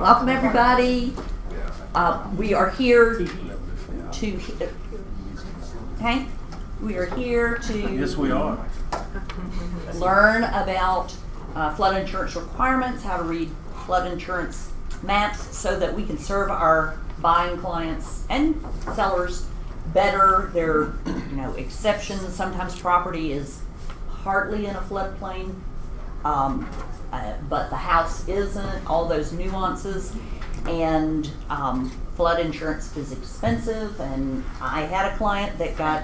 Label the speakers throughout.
Speaker 1: Welcome everybody. We are here to, Hank, we are here to
Speaker 2: Yes, we are.
Speaker 1: learn about flood insurance requirements, how to read flood insurance maps so that we can serve our buying clients and sellers better. There are, exceptions. Sometimes property is partly in a floodplain, but the house isn't. All those nuances, and flood insurance is expensive. And I had a client that got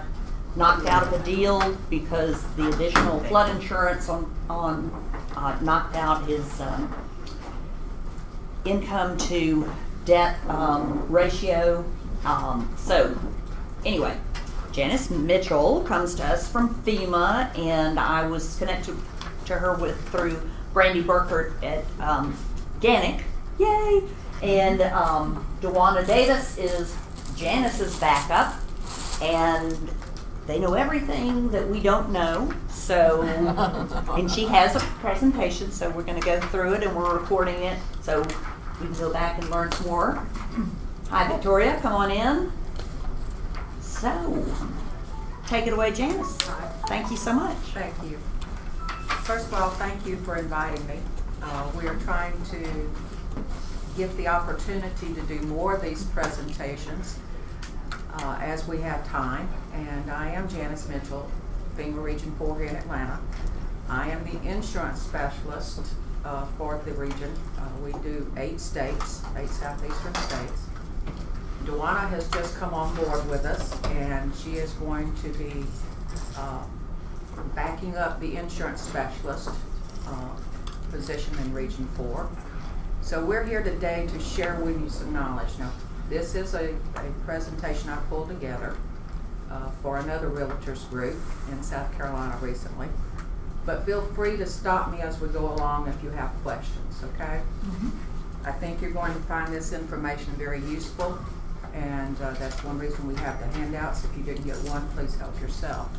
Speaker 1: knocked out of a deal because the additional flood insurance knocked out his income to debt ratio. So anyway, Janice Mitchell comes to us from FEMA, and I was connected to her through Brandy Burkert at Gannick. Yay! And Dewana Davis is Janice's backup, and they know everything that we don't know. So, and she has a presentation, so we're going to go through it, and we're recording it, so we can go back and learn some more. Hi, Victoria, come on in. So, take it away, Janice. Thank you so much.
Speaker 3: Thank you. First of all, thank you for inviting me. We are trying to get the opportunity to do more of these presentations as we have time. And I am Janice Mitchell, FEMA Region 4 here in Atlanta. I am the insurance specialist for the region. We do 8 states, 8 southeastern states. Dewana has just come on board with us, and she is going to be backing up the insurance specialist position in Region 4. So we're here today to share with you some knowledge. Now, this is a presentation I pulled together for another realtors group in South Carolina recently. But feel free to stop me as we go along if you have questions, okay? Mm-hmm. I think you're going to find this information very useful, and that's one reason we have the handouts. If you didn't get one, please help yourself.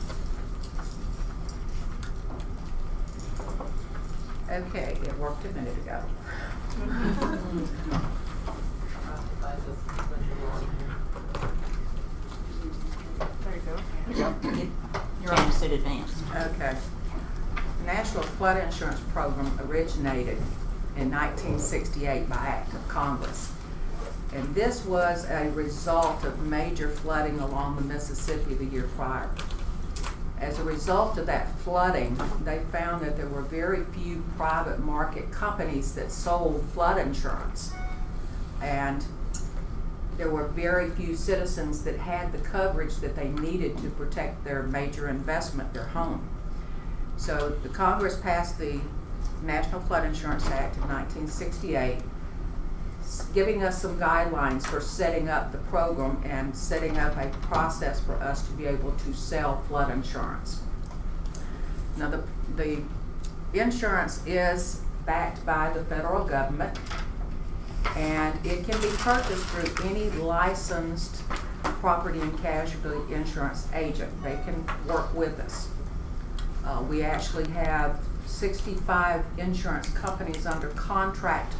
Speaker 3: Okay, it worked a minute ago. There you go.
Speaker 1: You're on sit advanced.
Speaker 3: Okay. The National Flood Insurance Program originated in 1968 by Act of Congress. And this was a result of major flooding along the Mississippi the year prior. As a result of that flooding, they found that there were very few private market companies that sold flood insurance. And there were very few citizens that had the coverage that they needed to protect their major investment, their home. So the Congress passed the National Flood Insurance Act in 1968, giving us some guidelines for setting up the program and setting up a process for us to be able to sell flood insurance. Now the insurance is backed by the federal government, and it can be purchased through any licensed property and casualty insurance agent. They can work with us. We actually have 65 insurance companies under contract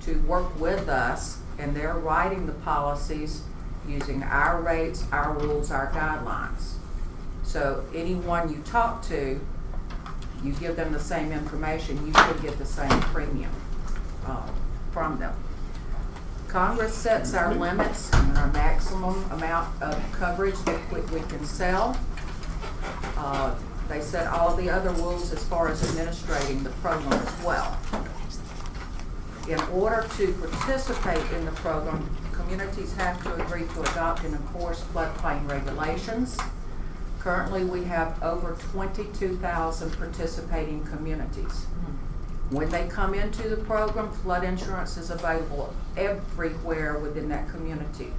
Speaker 3: to work with us, and they're writing the policies using our rates, our rules, our guidelines. So anyone you talk to, you give them the same information, you should get the same premium from them. Congress sets our limits and our maximum amount of coverage that we can sell. They set all the other rules as far as administrating the program as well. In order to participate in the program, communities have to agree to adopt and enforce floodplain regulations. Currently, we have over 22,000 participating communities. When they come into the program, flood insurance is available everywhere within that community.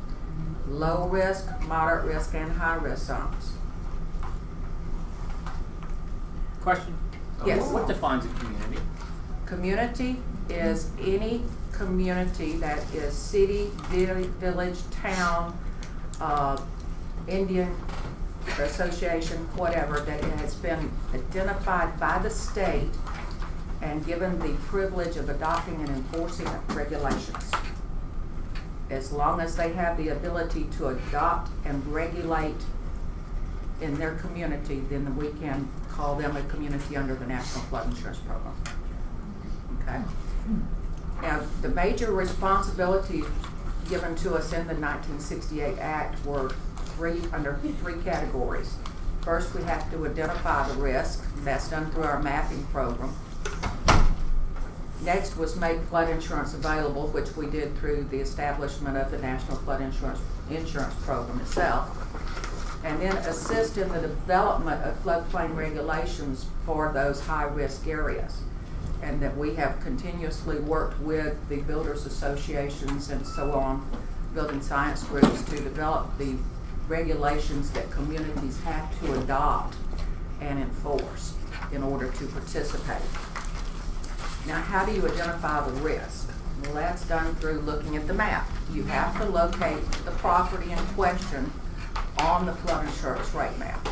Speaker 3: Low risk, moderate risk, and high risk zones.
Speaker 2: Question?
Speaker 3: Yes.
Speaker 2: What defines a community?
Speaker 3: Community is any community that is city, village, town, Indian association, whatever, that has been identified by the state and given the privilege of adopting and enforcing regulations. As long as they have the ability to adopt and regulate in their community, then we can call them a community under the National Flood Insurance Program. Okay? Now, the major responsibilities given to us in the 1968 Act were under three categories. First, we have to identify the risk. That's done through our mapping program. Next was make flood insurance available, which we did through the establishment of the National Flood Insurance Program itself. And then assist in the development of floodplain regulations for those high-risk areas. And that we have continuously worked with the builders associations and so on, building science groups, to develop the regulations that communities have to adopt and enforce in order to participate. Now, how do you identify the risk? Well, that's done through looking at the map. You have to locate the property in question on the flood insurance rate map.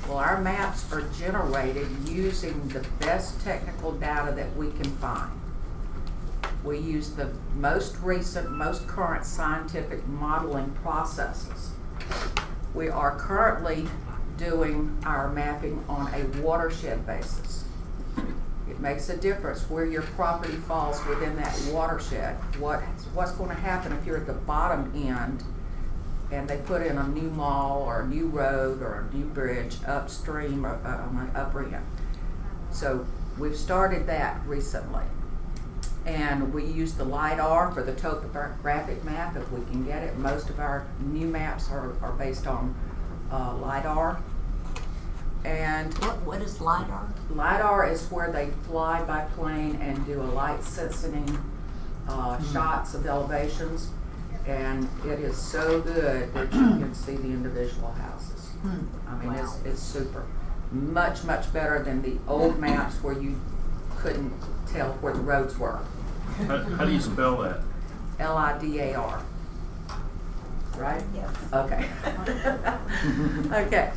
Speaker 3: Well, our maps are generated using the best technical data that we can find. We use the most recent, most current scientific modeling processes. We are currently doing our mapping on a watershed basis. It makes a difference where your property falls within that watershed. What's going to happen if you're at the bottom end and they put in a new mall or a new road or a new bridge upstream or on the upper end. So we've started that recently. And we use the LIDAR for the topographic map if we can get it. Most of our new maps are based on LIDAR. And
Speaker 1: What is LIDAR?
Speaker 3: LIDAR is where they fly by plane and do a light sensing shots of elevations. And it is so good that you can see the individual houses. I mean,
Speaker 1: Wow.
Speaker 3: it's super. Much, much better than the old maps where you couldn't tell where the roads were.
Speaker 4: How do you spell that?
Speaker 3: LIDAR. Right?
Speaker 1: Yes.
Speaker 3: Okay. Okay.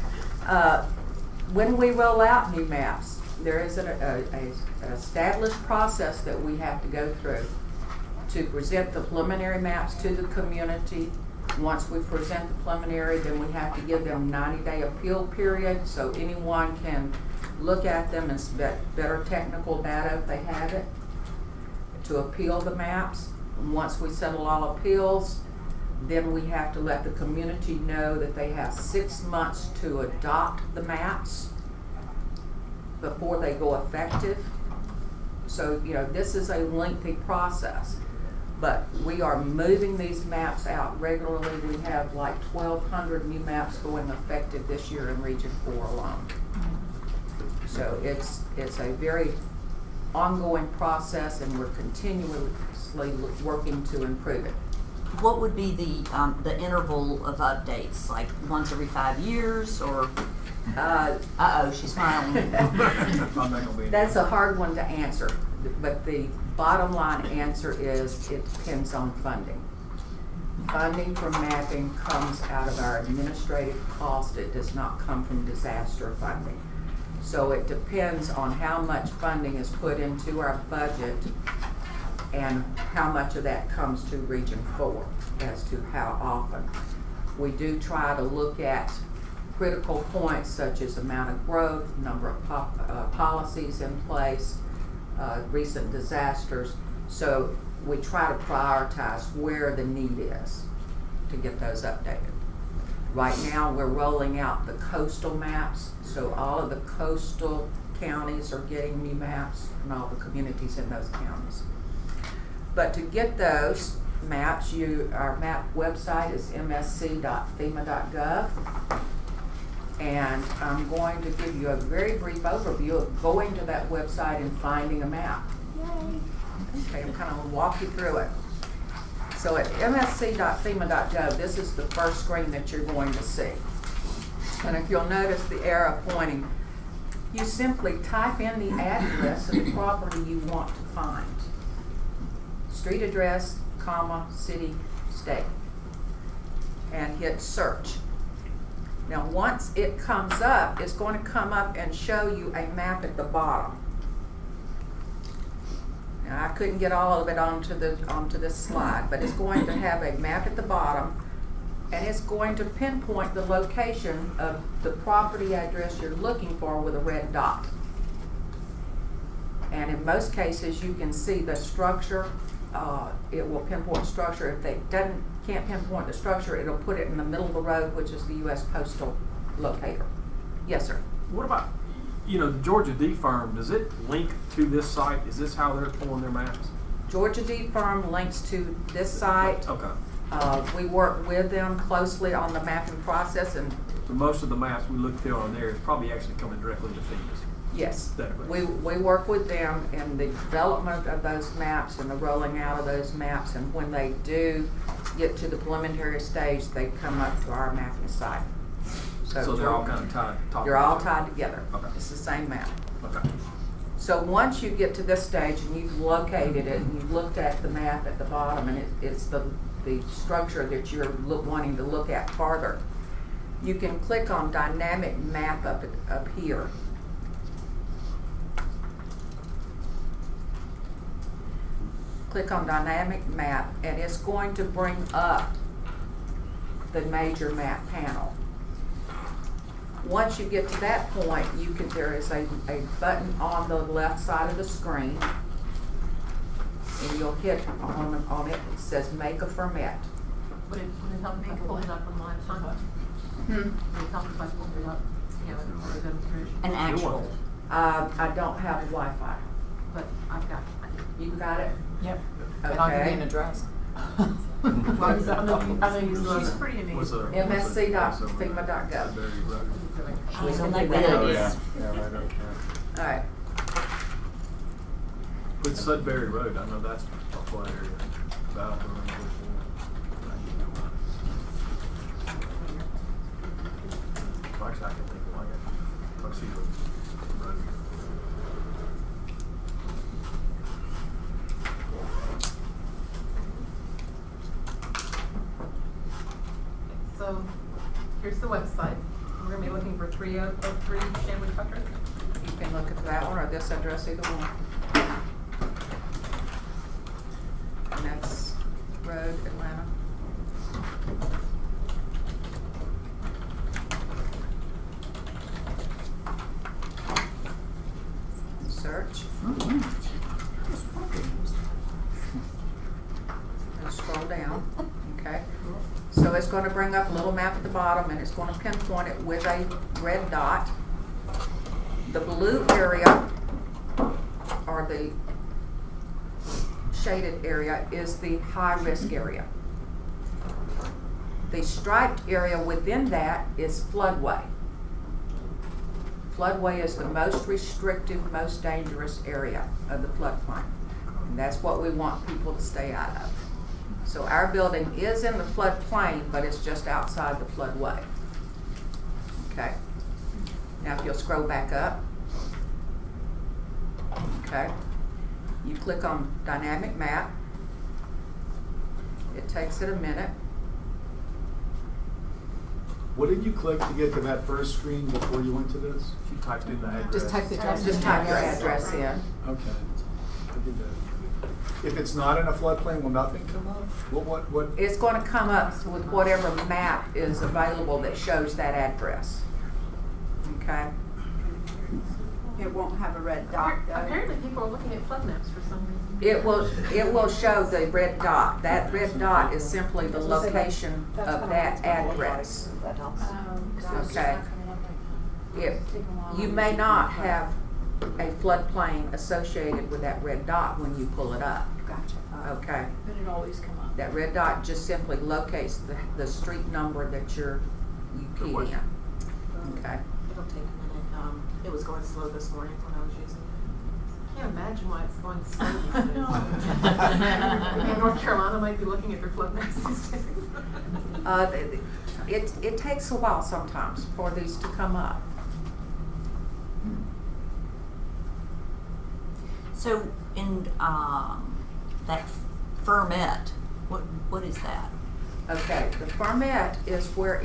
Speaker 3: When we roll out new maps, there is an established process that we have to go through to present the preliminary maps to the community. Once we present the preliminary, then we have to give them 90-day appeal period so anyone can look at them and get better technical data if they have it, to appeal the maps. And once we settle all appeals, then we have to let the community know that they have 6 months to adopt the maps before they go effective. So, you know, this is a lengthy process. But we are moving these maps out regularly. We have like 1,200 new maps going effective this year in Region 4 alone. So it's a very ongoing process, and we're continuously working to improve it.
Speaker 1: What would be the interval of updates? Like once every 5 years, or? She's smiling.
Speaker 3: That's a hard one to answer, but the bottom line answer is it depends on funding. Funding for mapping comes out of our administrative cost. It does not come from disaster funding. So it depends on how much funding is put into our budget and how much of that comes to Region 4 as to how often. We do try to look at critical points such as amount of growth, number of policies in place, recent disasters. So we try to prioritize where the need is to get those updated. Right now we're rolling out the coastal maps, so all of the coastal counties are getting new maps and all the communities in those counties. But to get those maps, our map website is msc.fema.gov. And I'm going to give you a very brief overview of going to that website and finding a map. Yay. Okay, I'm kind of going to walk you through it. So at msc.fema.gov, this is the first screen that you're going to see. And if you'll notice the arrow pointing, you simply type in the address of the property you want to find. Street address, comma, city, state. And hit search. Now once it comes up, it's going to come up and show you a map at the bottom. Now, I couldn't get all of it onto this slide, but it's going to have a map at the bottom, and it's going to pinpoint the location of the property address you're looking for with a red dot. And in most cases, you can see the structure. It will pinpoint structure. If it can't pinpoint the structure, it'll put it in the middle of the road, which is the U.S. Postal locator. Yes, sir.
Speaker 4: What about, the Georgia D firm, does it link to this site? Is this how they're pulling their maps?
Speaker 3: Georgia D Firm links to this site.
Speaker 4: Okay.
Speaker 3: We work with them closely on the mapping process, and
Speaker 4: So most of the maps we look through on there is probably actually coming directly to FEMA's.
Speaker 3: yes,
Speaker 4: Definitely.
Speaker 3: we work with them in the development of those maps and the rolling out of those maps, and when they do get to the preliminary stage, they come up to our mapping site.
Speaker 4: So they're all kind of tied.
Speaker 3: You're all tied together.
Speaker 4: Okay.
Speaker 3: It's the same map.
Speaker 4: Okay.
Speaker 3: So once you get to this stage and you've located it and you've looked at the map at the bottom, and it's the structure that you're wanting to look at farther, you can click on Dynamic Map up here. Click on Dynamic Map, and it's going to bring up the major map panel. Once you get to that point, there is a button on the left side of the screen, and you'll hit on it. It says Make a Ferment.
Speaker 5: Would it help if I pull it up online? Would it help if I pulled it up?
Speaker 1: An actual.
Speaker 3: I don't have Wi-Fi.
Speaker 5: But I've got.
Speaker 3: You got it?
Speaker 6: Yep. And I'll give you an
Speaker 3: Okay.
Speaker 6: address.
Speaker 5: I know she's pretty
Speaker 4: What's
Speaker 5: amazing.
Speaker 4: the
Speaker 3: msc.fema.gov.
Speaker 1: She's on the
Speaker 3: Oh,
Speaker 1: web.
Speaker 2: Yeah, right up there.
Speaker 3: All right.
Speaker 4: With Sudbury Road, I know that's a flood area. But I don't remember which one. Actually, I can think of it. Tuxedo Road.
Speaker 5: So here's the website. We're gonna be looking for 303 Sandwich Country.
Speaker 3: You can look at that one or this address, either one. And that's Road, Atlanta. Search. And scroll down, okay? So it's going to bring up a little map at the bottom, and it's going to pinpoint it with a red dot. The blue area, or the shaded area, is the high-risk area. The striped area within that is floodway. Floodway is the most restrictive, most dangerous area of the floodplain. And that's what we want people to stay out of. So our building is in the floodplain, but it's just outside the floodway. Okay? Now if you'll scroll back up. Okay? You click on Dynamic Map. It takes it a minute.
Speaker 7: What did you click to get to that first screen before you went to this?
Speaker 4: She typed in the address.
Speaker 6: Just type the address.
Speaker 3: Just type your address in.
Speaker 7: Okay. I did that. If it's not in a floodplain, will nothing come up? What?
Speaker 3: It's going to come up with whatever map is available that shows that address. Okay?
Speaker 8: It won't have a red dot though.
Speaker 5: Apparently people are looking at flood maps for some reason.
Speaker 3: It will show the red dot. That red dot is simply the location of that address. Okay. You may not have a floodplain associated with that red dot when you pull it up.
Speaker 8: Gotcha.
Speaker 3: Okay?
Speaker 8: But it always come up.
Speaker 3: That red dot just simply locates the street number that you key in. Okay?
Speaker 6: It'll take a minute. It was going slow this morning when I was using it.
Speaker 5: I can't imagine why it's going slow these days. Maybe North Carolina might be looking at their flood maps these days.
Speaker 3: It takes a while sometimes for these to come up.
Speaker 1: So in that ferment, what is that?
Speaker 3: Okay, the ferment is where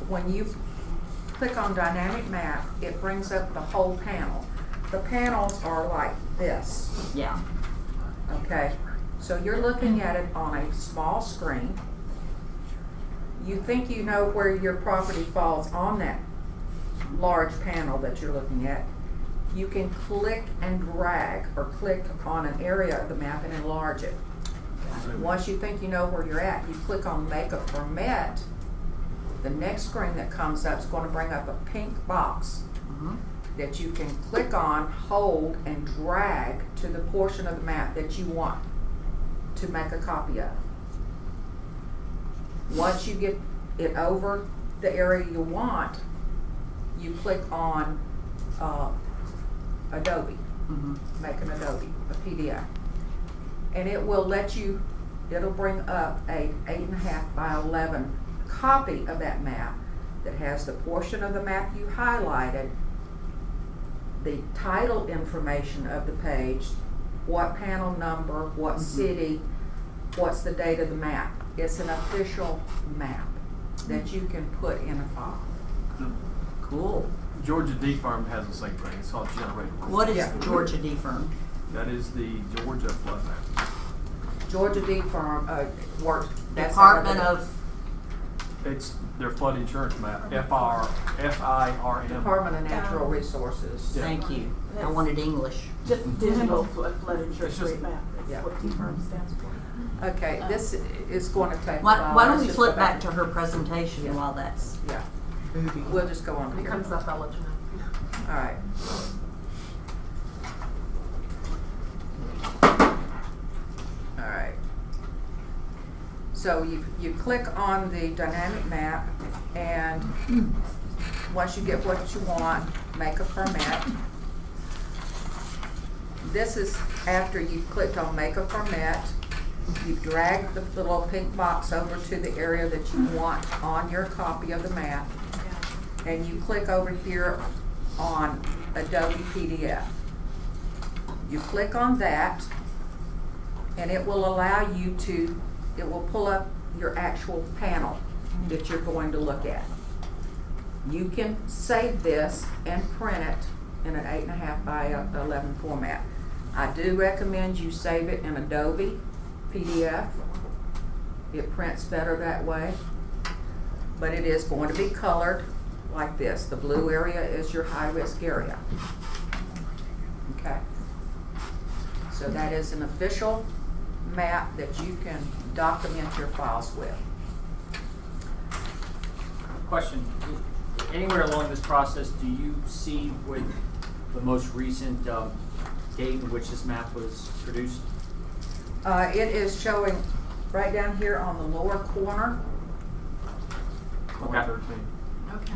Speaker 3: when you click on Dynamic Map, it brings up the whole panel. The panels are like this.
Speaker 1: Yeah.
Speaker 3: Okay, so you're looking at it on a small screen. You think you know where your property falls on that large panel that you're looking at. You can click and drag or click on an area of the map and enlarge it. Once you think you know where you're at, you click on Make a Format. The next screen that comes up is going to bring up a pink box that you can click on, hold, and drag to the portion of the map that you want to make a copy of. Once you get it over the area you want, you click on Adobe, make an Adobe, a PDF. And it will let you, it'll bring up a 8.5 by 11 copy of that map that has the portion of the map you highlighted, the title information of the page, what panel number, what city, what's the date of the map. It's an official map that you can put in a file.
Speaker 1: Cool.
Speaker 4: Georgia D Firm has the same thing. It's called Generator.
Speaker 1: What is
Speaker 3: Yeah.
Speaker 1: Georgia D Firm?
Speaker 4: That is the Georgia flood map.
Speaker 3: Georgia D Firm works. that's
Speaker 1: Department
Speaker 3: another-
Speaker 1: of,
Speaker 4: It's their flood insurance map. FIRM.
Speaker 3: Department of Natural Resources.
Speaker 4: Yeah.
Speaker 1: thank you. I wanted English.
Speaker 6: Just digital flood insurance
Speaker 4: just-
Speaker 6: rate map,
Speaker 3: Yeah.
Speaker 6: that's what T-firm stands for.
Speaker 3: Okay, this is going to take a
Speaker 1: Why
Speaker 3: while.
Speaker 1: don't
Speaker 3: Let's
Speaker 1: we
Speaker 3: just
Speaker 1: flip
Speaker 3: go
Speaker 1: back to her presentation
Speaker 3: Yeah.
Speaker 1: while that's
Speaker 3: Yeah, we'll just go on
Speaker 5: When it
Speaker 3: here.
Speaker 5: comes up, I'll let you know.
Speaker 3: All right. All right. So you click on the dynamic map, and once you get what you want, make a format. This is after you've clicked on make a format. You drag the little pink box over to the area that you want on your copy of the map, and you click over here on Adobe PDF. You click on that, and it will allow you to, it will pull up your actual panel that you're going to look at. You can save this and print it in an 8.5 by 11 format. I do recommend you save it in Adobe PDF. It prints better that way, but it is going to be colored like this. The blue area is your high-risk area. Okay. So that is an official map that you can document your files with.
Speaker 2: Question, anywhere along this process, do you see with the most recent date in which this map was produced?
Speaker 3: It is showing right down here on the lower corner,
Speaker 4: 2013.
Speaker 5: Okay.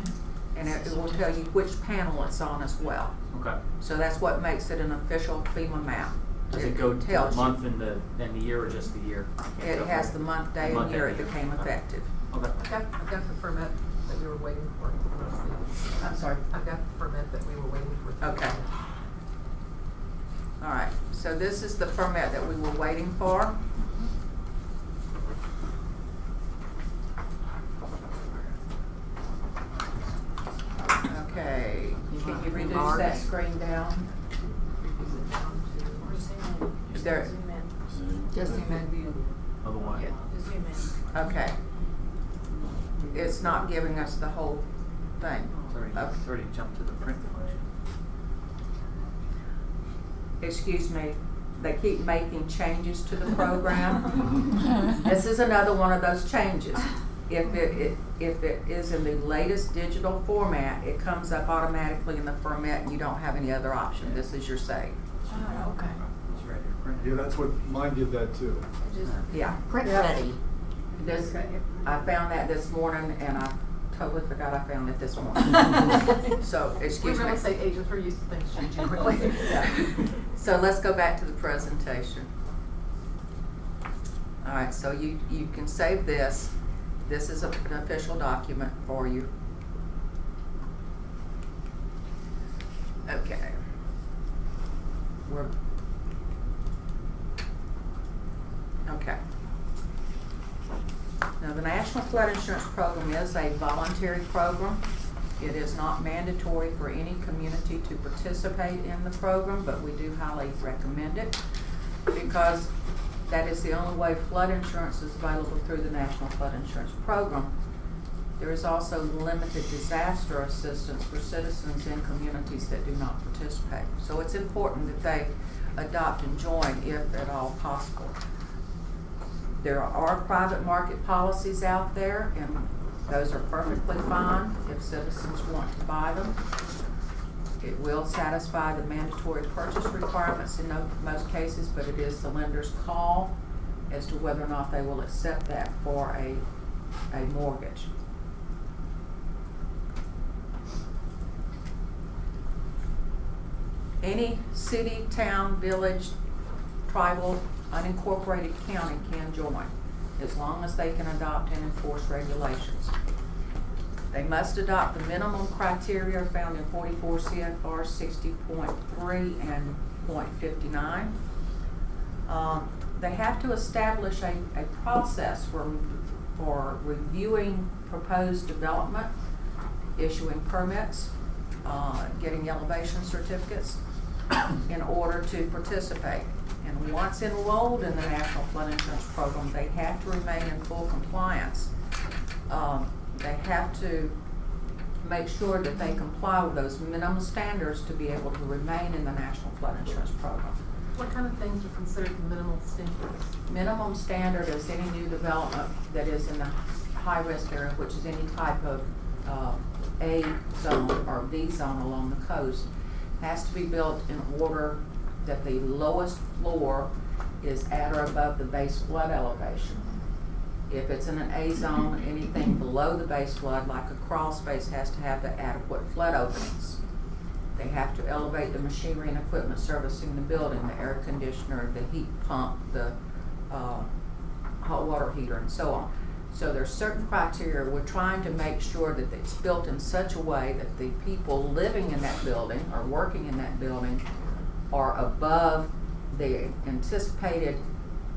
Speaker 3: and it will tell you which panel it's on as well.
Speaker 2: Okay.
Speaker 3: So that's what makes it an official FEMA map.
Speaker 2: Does it go to the
Speaker 3: tells you.
Speaker 2: month and the year, or just the year?
Speaker 3: It has the month, day, and
Speaker 2: Month,
Speaker 3: year
Speaker 2: day,
Speaker 3: it
Speaker 2: year.
Speaker 3: became effective.
Speaker 2: Okay.
Speaker 5: I've got the permit that we were waiting for.
Speaker 3: I'm sorry.
Speaker 5: I've got the permit that we were waiting for.
Speaker 3: Okay. All right, so this is the permit that we were waiting for. Okay, can you reduce that screen down? Is there,
Speaker 1: just
Speaker 4: Otherwise,
Speaker 3: okay. It's not giving us the whole thing.
Speaker 2: It's already jumped to the print function.
Speaker 3: Excuse me, they keep making changes to the program. This is another one of those changes. If it is in the latest digital format, it comes up automatically in the format and you don't have any other option. This is your save.
Speaker 6: Oh, okay.
Speaker 2: It's ready to print.
Speaker 7: Yeah, that's what, mine did that too.
Speaker 3: Yeah.
Speaker 1: print ready.
Speaker 3: This, I found that this morning and I totally forgot I found it this morning. So,
Speaker 5: We're
Speaker 3: excuse me.
Speaker 5: real estate agents, we're used to things changing quickly.
Speaker 3: Yeah. So let's go back to the presentation. All right, so you can save this. This is an official document for you. Okay. Okay. Now, the National Flood Insurance Program is a voluntary program. It is not mandatory for any community to participate in the program, but we do highly recommend it. It because that is the only way flood insurance is available through the National Flood Insurance Program. There is also limited disaster assistance for citizens in communities that do not participate. So it's important that they adopt and join if at all possible. There are private market policies out there, and those are perfectly fine if citizens want to buy them. It will satisfy the mandatory purchase requirements in most cases, but it is the lender's call as to whether or not they will accept that for a mortgage. Any city, town, village, tribal, unincorporated county can join, as long as they can adopt and enforce regulations. They must adopt the minimum criteria found in 44 CFR 60.3 and .59. They have to establish a process for reviewing proposed development, issuing permits, getting elevation certificates in order to participate. And once enrolled in the National Flood Insurance Program, they have to remain in full compliance. They have to make sure that they comply with those minimum standards to be able to remain in the National Flood Insurance Program.
Speaker 5: What kind of things are considered minimal standards?
Speaker 3: Minimum standard is any new development that is in the high-risk area, which is any type of A zone or B zone along the coast, has to be built in order that the lowest floor is at or above the base flood elevation. If it's in an A zone, anything below the base flood, like a crawl space, has to have the adequate flood openings. They have to elevate the machinery and equipment servicing the building, the air conditioner, the heat pump, the hot water heater, and so on. So there's certain criteria. We're trying to make sure that it's built in such a way that the people living in that building or working in that building are above the anticipated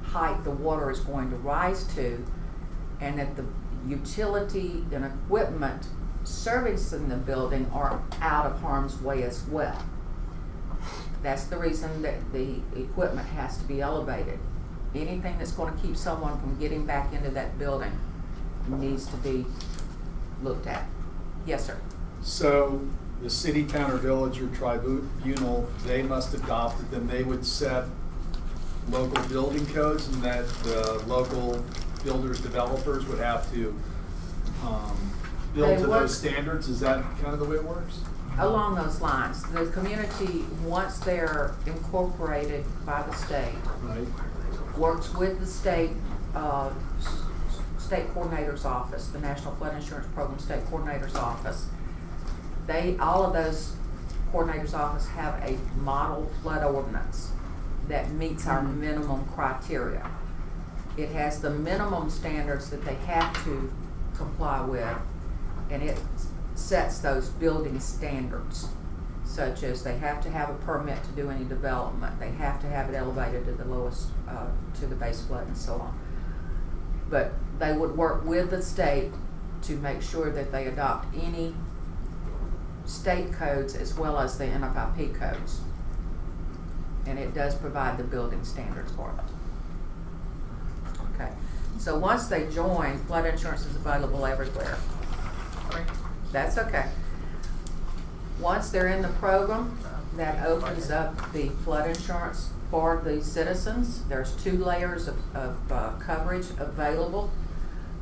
Speaker 3: height the water is going to rise to, and that the utility and equipment servicing the building are out of harm's way as well. That's the reason that the equipment has to be elevated. Anything that's going to keep someone from getting back into that building needs to be looked at. Yes, sir.
Speaker 7: So the city, town, or village or tribunal, they must adopt it, then they would set local building codes, and that the local builders, developers would have to build to those standards. Is that kind of the way it works?
Speaker 3: Along those lines. The community, once they're incorporated by the state,
Speaker 7: Right.
Speaker 3: works with the state state coordinator's office, the National Flood Insurance Program state coordinator's office. All of those coordinator's office have a model flood ordinance that meets our minimum criteria. It has the minimum standards that they have to comply with, and it sets those building standards, such as they have to have a permit to do any development, they have to have it elevated to the lowest, to the base flood, and so on. But they would work with the state to make sure that they adopt any state codes as well as the NFIP codes. And it does provide the building standards for them. Okay, so once they join, flood insurance is available everywhere. That's okay. Once they're in the program, that opens up the flood insurance for the citizens. There's 2 layers of coverage available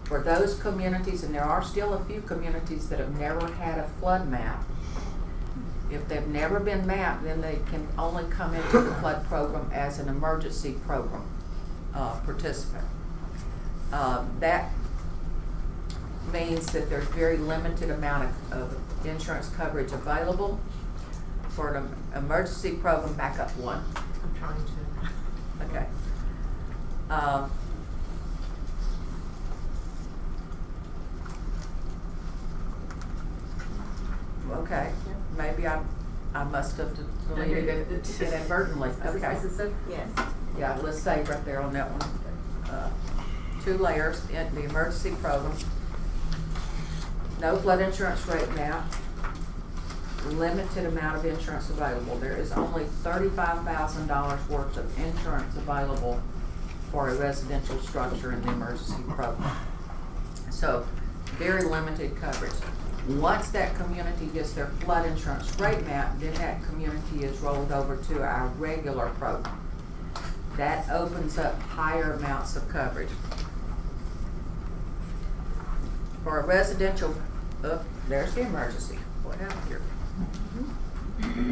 Speaker 3: for those communities, and there are still a few communities that have never had a flood map. If they've never been mapped, then they can only come into the flood program as an emergency program participant. That means that there's very limited amount of insurance coverage available. For an emergency program, back up 1.
Speaker 5: I'm trying to.
Speaker 3: Okay. Okay, maybe I must have deleted it inadvertently. Okay.
Speaker 6: Yes.
Speaker 3: Yeah, let's save right there on that one. 2 layers in the emergency program. No flood insurance rate map. limited amount of insurance available. There is only $35,000 worth of insurance available for a residential structure in the emergency program. So, very limited coverage. Once that community gets their flood insurance rate map, then that community is rolled over to our regular program. That opens up higher amounts of coverage. For a residential, there's the emergency. What happened here?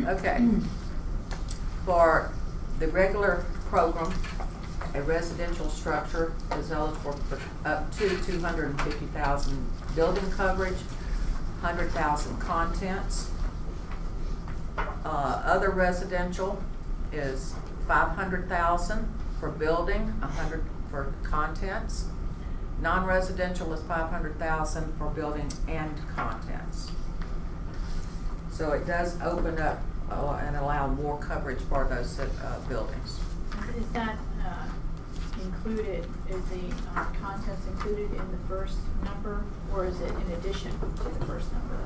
Speaker 3: Okay. For the regular program, a residential structure is eligible for up to 250,000 building coverage, 100,000 contents. Other residential is 500,000 for building, 100 for contents. Non-residential is 500,000 for building and contents. So it does open up and allow more coverage for those buildings.
Speaker 9: Is that included, is the contents included in the first number, or is it in addition to the first number?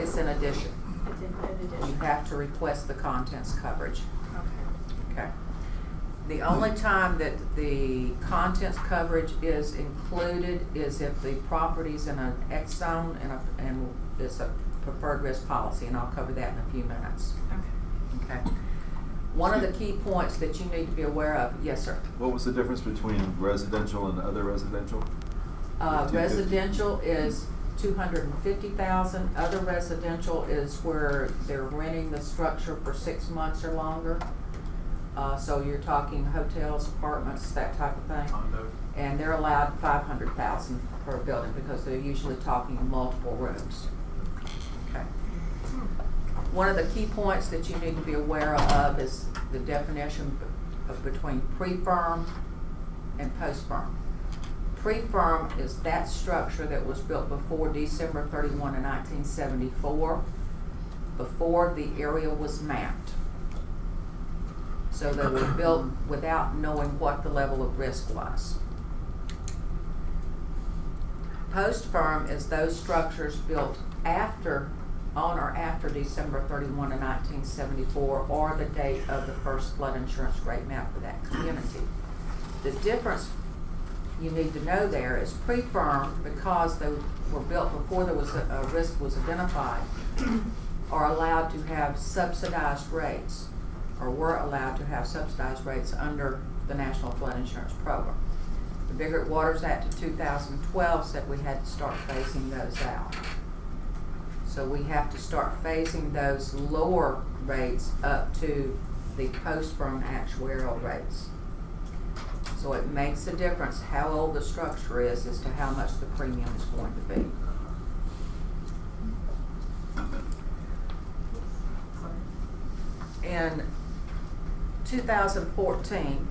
Speaker 3: It's in addition.
Speaker 9: It's in
Speaker 3: You
Speaker 9: addition.
Speaker 3: have to request the contents coverage.
Speaker 9: Okay.
Speaker 3: Okay. The only time that the contents coverage is included is if the property's in an X zone and it's a preferred risk policy, and I'll cover that in a few minutes.
Speaker 9: Okay.
Speaker 3: Okay. One of the key points that you need to be aware of, yes, sir.
Speaker 10: What was the difference between residential and other residential?
Speaker 3: Residential is 250,000. Other residential is where they're renting the structure for 6 months or longer. So you're talking hotels, apartments, that type of thing.
Speaker 4: Condo.
Speaker 3: And they're allowed 500,000 per building because they're usually talking multiple rooms. Okay. One of the key points that you need to be aware of is the definition between pre-firm and post-firm. Pre-firm is that structure that was built before December 31 of 1974, before the area was mapped. So they were built without knowing what the level of risk was. Post-firm is those structures built on or after December 31 of 1974, or the date of the first flood insurance rate map for that community. The difference you need to know there is pre-firm, because they were built before there was a risk was identified, are allowed to have subsidized rates, or were allowed to have subsidized rates under the National Flood Insurance Program. The Biggert Waters Act of 2012 said we had to start phasing those out. So we have to start phasing those lower rates up to the post-firm actuarial rates. So it makes a difference how old the structure is as to how much the premium is going to be. In 2014,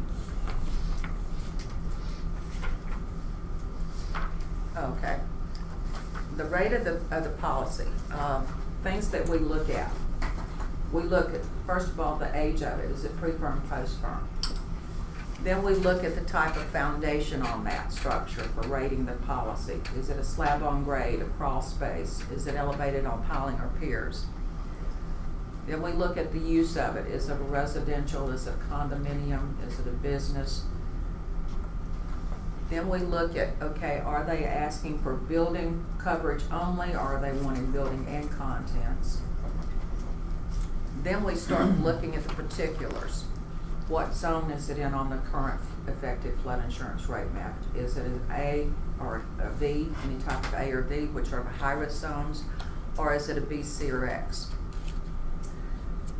Speaker 3: okay, the rate of the policy, things that we look at. We look at, first of all, the age of it. Is it pre-firm, post-firm? Then we look at the type of foundation on that structure for rating the policy. Is it a slab on grade, a crawl space? Is it elevated on piling or piers? Then we look at the use of it. Is it a residential? Is it a condominium? Is it a business? Then we look at, okay, are they asking for building coverage only, or are they wanting building and contents? Then we start looking at the particulars. What zone is it in on the current effective flood insurance rate map? Is it an A or a V, any type of A or V, which are the high-risk zones, or is it a B, C, or X?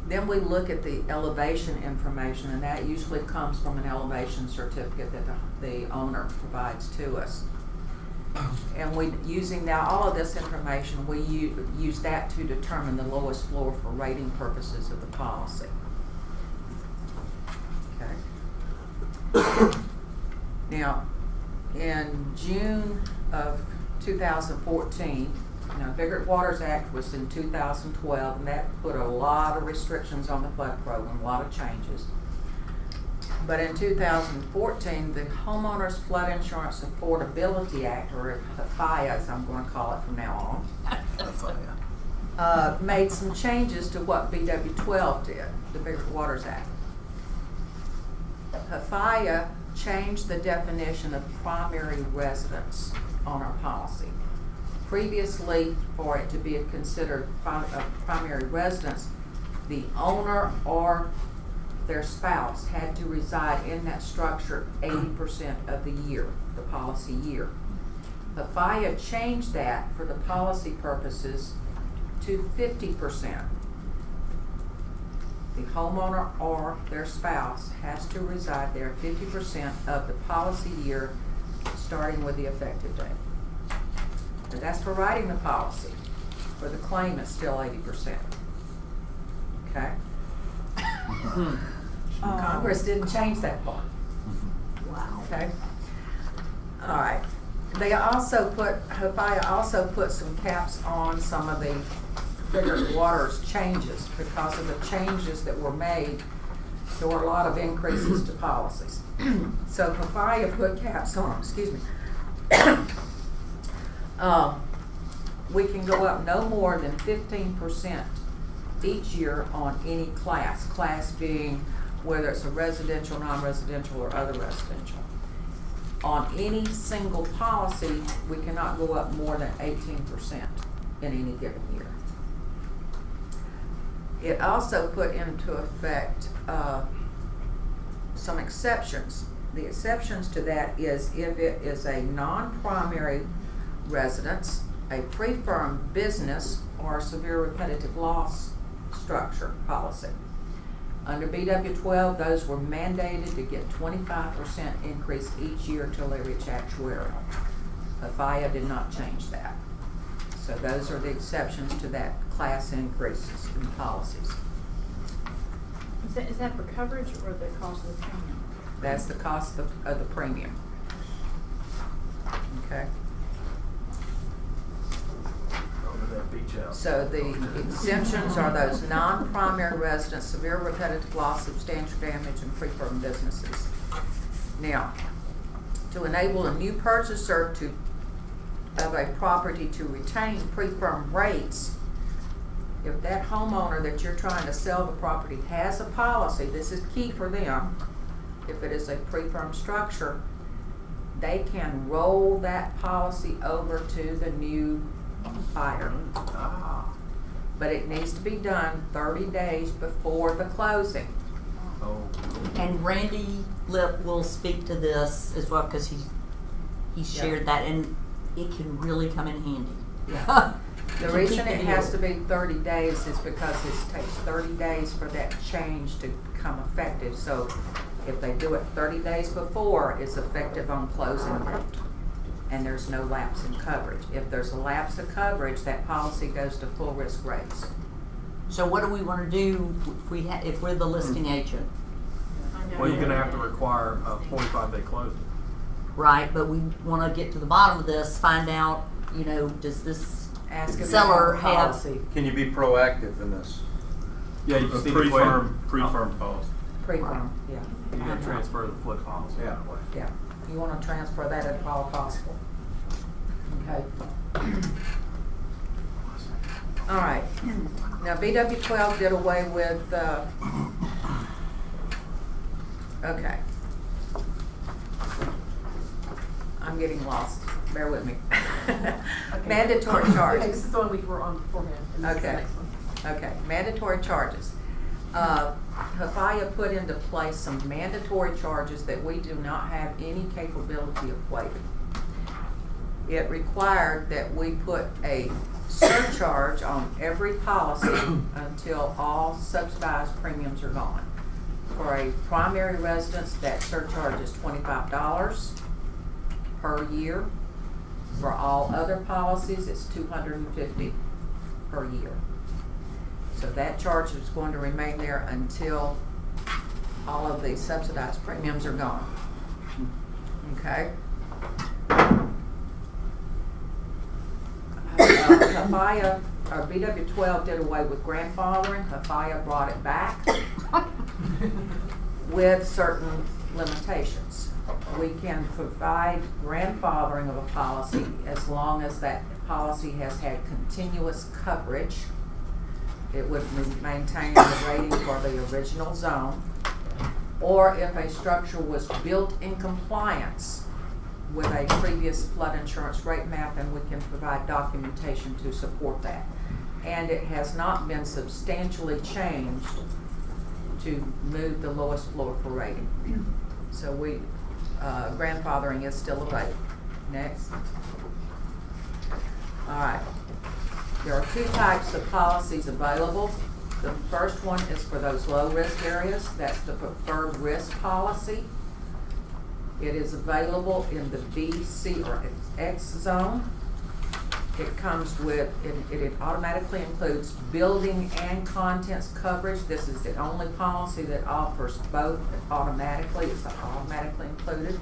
Speaker 3: Then we look at the elevation information, and that usually comes from an elevation certificate that the owner provides to us. And using now all of this information, we use that to determine the lowest floor for rating purposes of the policy. Okay. Now, in June of 2014, Biggert Waters Act was in 2012, and that put a lot of restrictions on the flood program, a lot of changes. But in 2014, the Homeowners Flood Insurance Affordability Act, or the FIA as I'm going to call it from now on, made some changes to what BW12 did, the Bigger Waters Act. FEMA changed the definition of primary residence on our policy. Previously, for it to be considered a primary residence, the owner or their spouse had to reside in that structure 80% of the year, the policy year. The FEMA changed that for the policy purposes to 50%. The homeowner or their spouse has to reside there 50% of the policy year, starting with the effective date. But that's for writing the policy. For the claim, it's still 80%. Okay? Congress didn't change that part.
Speaker 1: Wow.
Speaker 3: Okay? All right. They also FEMA also put some caps on some of the Bigger Waters changes. Because of the changes that were made, there were a lot of increases to policies. So FEMA put caps on, excuse me. We can go up no more than 15% each year on any class. Class being whether it's a residential, non-residential, or other residential. On any single policy, we cannot go up more than 18% in any given year. It also put into effect some exceptions. The exceptions to that is if it is a non-primary residence, a pre-firm business, or a severe repetitive loss structure policy. Under BW12, those were mandated to get 25% increase each year till they reach actuarial. FEMA did not change that. So those are the exceptions to that class increases in policies.
Speaker 9: Is that for coverage or the cost of the premium?
Speaker 3: That's the cost of the premium. Okay.
Speaker 4: Over that beach house.
Speaker 3: So the exemptions are those non-primary residents, severe repetitive loss, substantial damage, and pre-firm businesses. Now, to enable a new purchaser of a property to retain pre-firm rates, if that homeowner that you're trying to sell the property has a policy, this is key for them, if it is a pre-firm structure, they can roll that policy over to the new buyer. But it needs to be done 30 days before the closing.
Speaker 4: Oh.
Speaker 1: And Randy will speak to this as well because he shared that, and it can really come in handy.
Speaker 3: Yeah. The reason it has to be 30 days is because it takes 30 days for that change to become effective. So if they do it 30 days before, it's effective on closing date. And there's no lapse in coverage. If there's a lapse of coverage, that policy goes to full risk rates.
Speaker 1: So what do we want to do if we're the listing agent?
Speaker 4: Well, you're gonna have to require a 45-day closing.
Speaker 1: Right, but we want to get to the bottom of this, find out, does this
Speaker 3: Ask if
Speaker 1: seller
Speaker 3: they have a
Speaker 1: have
Speaker 3: policy.
Speaker 11: Can you be proactive in this?
Speaker 4: Yeah, you just need to
Speaker 10: Pre-firm policy.
Speaker 3: Pre-firm, yeah.
Speaker 4: You gotta transfer the flood policy that way.
Speaker 3: Yeah, you want to transfer that if at all possible. Okay. All right. Now BW12 did away with, okay. I'm getting lost. Bear with me. Mandatory charges.
Speaker 5: Okay, this is the one we were on beforehand. And this is the
Speaker 3: Okay.
Speaker 5: next one.
Speaker 3: Okay, mandatory charges. FEMA put into place some mandatory charges that we do not have any capability of waiving. It required that we put a surcharge on every policy until all subsidized premiums are gone. For a primary residence, that surcharge is $25 per year. For all other policies, it's $250 per year. So that charge is going to remain there until all of the subsidized premiums are gone. Okay? FEMA, or BW12 did away with grandfathering. FEMA brought it back with certain limitations. We can provide grandfathering of a policy as long as that policy has had continuous coverage it would maintain the rating for the original zone, or if a structure was built in compliance with a previous flood insurance rate map, and we can provide documentation to support that. And it has not been substantially changed to move the lowest floor for rating. So grandfathering is still available. Next. All right. There are two types of policies available. The first one is for those low-risk areas. That's the preferred risk policy. It is available in the B, C, or X zone. It comes with, it automatically includes building and contents coverage. This is the only policy that offers both automatically. It's automatically included.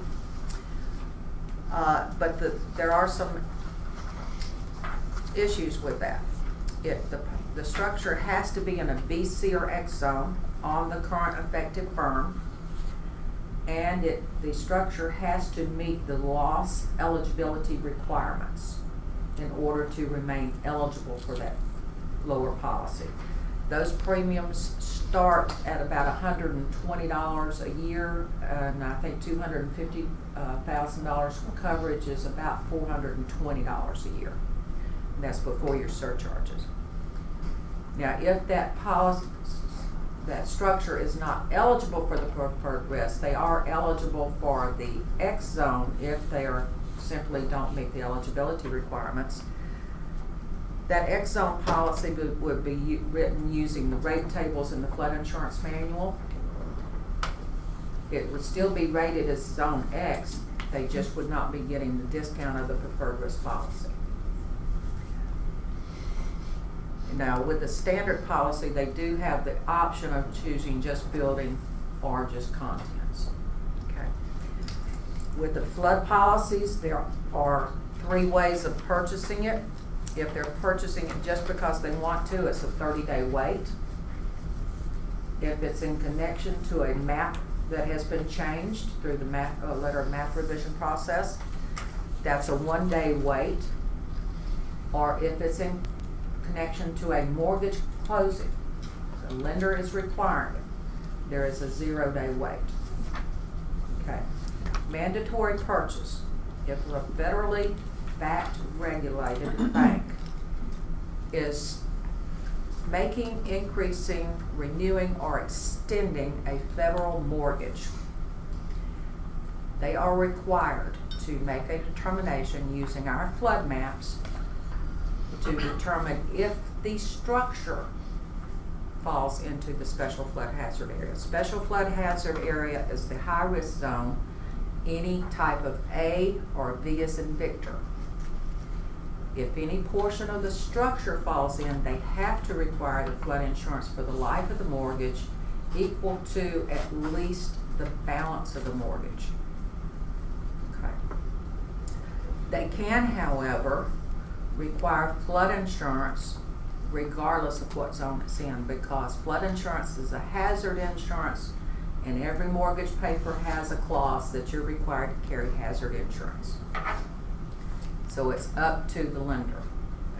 Speaker 3: But there are some issues with that. The structure has to be in a B, C, or X zone on the current effective firm, and the structure has to meet the loss eligibility requirements in order to remain eligible for that lower policy. Those premiums start at about $120 a year, and I think $250,000 coverage is about $420 a year. And that's before your surcharges. Now, if that structure is not eligible for the preferred risk, they are eligible for the X zone if they simply don't meet the eligibility requirements. That X zone policy would be written using the rate tables in the flood insurance manual. It would still be rated as zone X. They just would not be getting the discount of the preferred risk policy. Now, with the standard policy, they do have the option of choosing just building or just contents. Okay. With the flood policies, there are 3 ways of purchasing it. If they're purchasing it just because they want to, it's a 30-day wait. If it's in connection to a map that has been changed through the letter of map revision process, that's a 1-day wait. Or if it's in connection to a mortgage closing, the lender is requiring it, there is a 0-day wait. Okay. Mandatory purchase. If a federally backed regulated bank is making, increasing, renewing, or extending a federal mortgage, they are required to make a determination using our flood maps to determine if the structure falls into the special flood hazard area. Special flood hazard area is the high-risk zone, any type of A or V as in Victor. If any portion of the structure falls in, they have to require the flood insurance for the life of the mortgage equal to at least the balance of the mortgage. Okay. They can, however, require flood insurance regardless of what zone it's in, because flood insurance is a hazard insurance, and every mortgage paper has a clause that you're required to carry hazard insurance. So it's up to the lender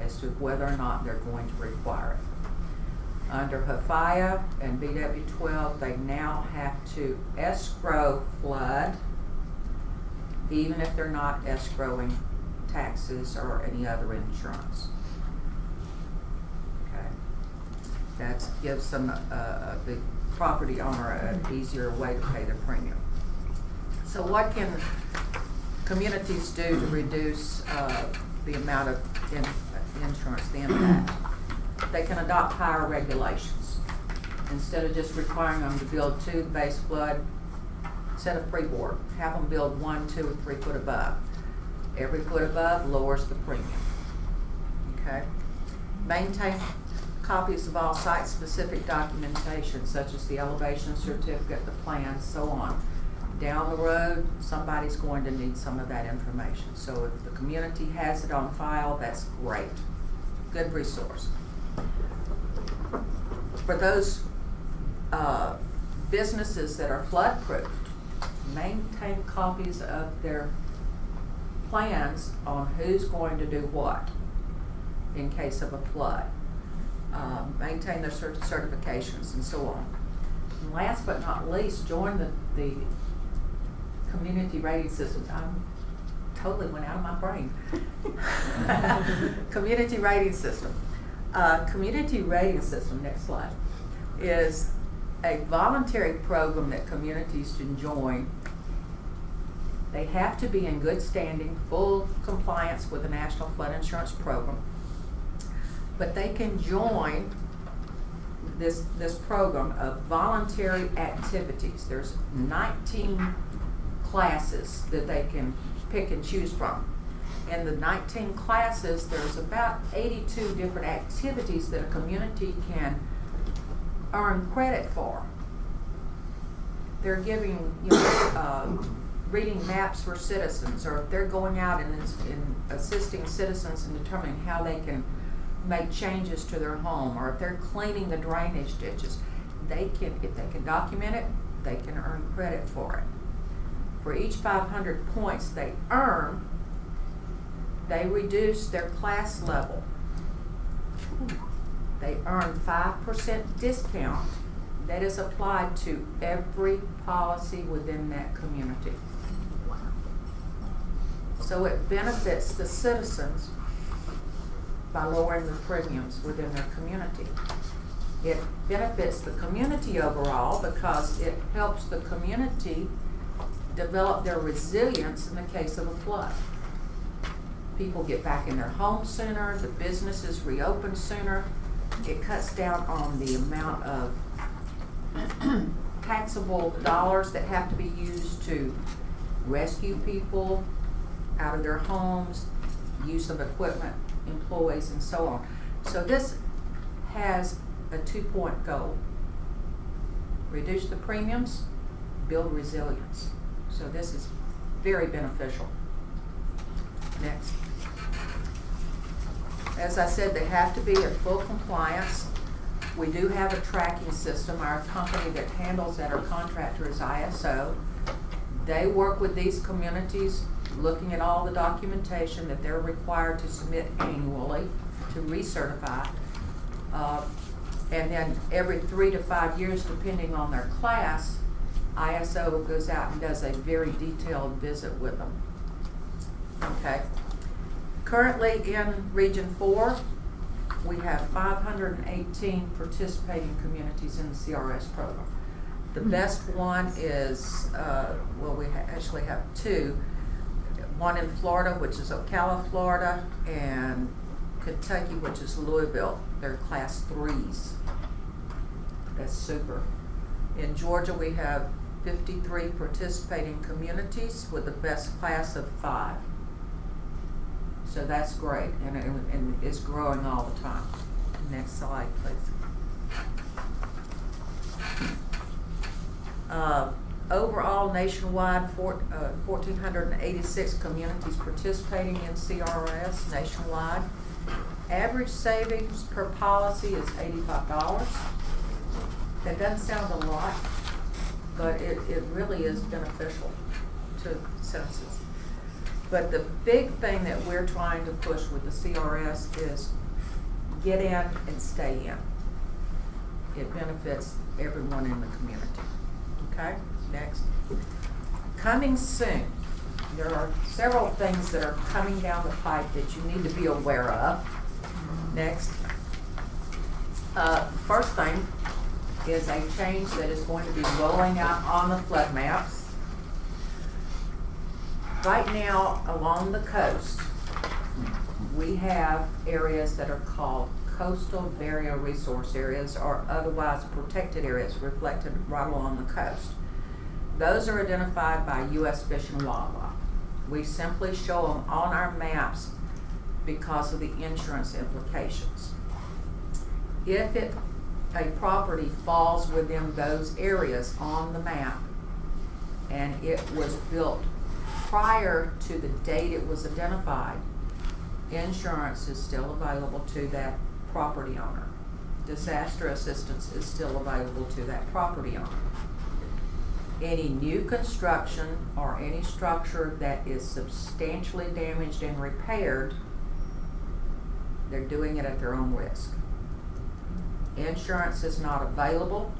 Speaker 3: as to whether or not they're going to require it. Under HFIA and BW12, they now have to escrow flood, even if they're not escrowing taxes or any other insurance. Okay, that gives them the property owner an easier way to pay their premium. So what can communities do to reduce the amount of insurance, the impact? They can adopt higher regulations. Instead of just requiring them to build 2 base flood, set a freeboard, have them build 1, 2, or 3 foot above. Every foot above lowers the premium. Okay. Maintain copies of all site-specific documentation, such as the elevation certificate, the plans, so on. Down the road, somebody's going to need some of that information. So if the community has it on file, that's great. Good resource. For those businesses that are flood-proofed, maintain copies of their plans on who's going to do what in case of a flood. maintain their certifications and so on. And last but not least, join the community rating systems. I totally went out of my brain. Community rating system. Community rating system, next slide, is a voluntary program that communities can join. They have to be in good standing, full compliance with the National Flood Insurance Program. But they can join this program of voluntary activities. There's 19 classes that they can pick and choose from. In the 19 classes, there's about 82 different activities that a community can earn credit for. They're giving, reading maps for citizens, or if they're going out and assisting citizens in determining how they can make changes to their home, or if they're cleaning the drainage ditches, if they can document it, they can earn credit for it. For each 500 points they earn, they reduce their class level. They earn 5% discount that is applied to every policy within that community. So it benefits the citizens by lowering the premiums within their community. It benefits the community overall because it helps the community develop their resilience in the case of a flood. People get back in their homes sooner, the businesses reopen sooner. It cuts down on the amount of taxable dollars that have to be used to rescue people out of their homes, use of equipment, employees, and so on. So this has a 2-point goal. Reduce the premiums, build resilience. So this is very beneficial. Next. As I said, they have to be in full compliance. We do have a tracking system. Our company that handles that, our contractor, is ISO. They work with these communities, looking at all the documentation that they're required to submit annually to recertify. And then every 3 to 5 years, depending on their class, ISO goes out and does a very detailed visit with them. Okay. Currently in Region 4, we have 518 participating communities in the CRS program. The best one is, we actually have 2. One in Florida, which is Ocala, Florida, and Kentucky, which is Louisville. They're class 3s. That's super. In Georgia, we have 53 participating communities with the best class of 5. So that's great, and it's growing all the time. Next slide, please. Overall, nationwide, 1,486 communities participating in CRS nationwide. Average savings per policy is $85. That doesn't sound a lot, but it really is beneficial to citizens. But the big thing that we're trying to push with the CRS is get in and stay in. It benefits everyone in the community. Okay, next. Coming soon. There are several things that are coming down the pipe that you need to be aware of. Next. First thing is a change that is going to be rolling out on the flood maps. Right now, along the coast, we have areas that are called coastal barrier resource areas, or otherwise protected areas, reflected right along the coast. Those are identified by U.S. Fish and Wildlife. We simply show them on our maps because of the insurance implications. If a property falls within those areas on the map and it was built prior to the date it was identified, insurance is still available to that property owner. Disaster assistance is still available to that property owner. Any new construction or any structure that is substantially damaged and repaired, they're doing it at their own risk. Insurance is not available.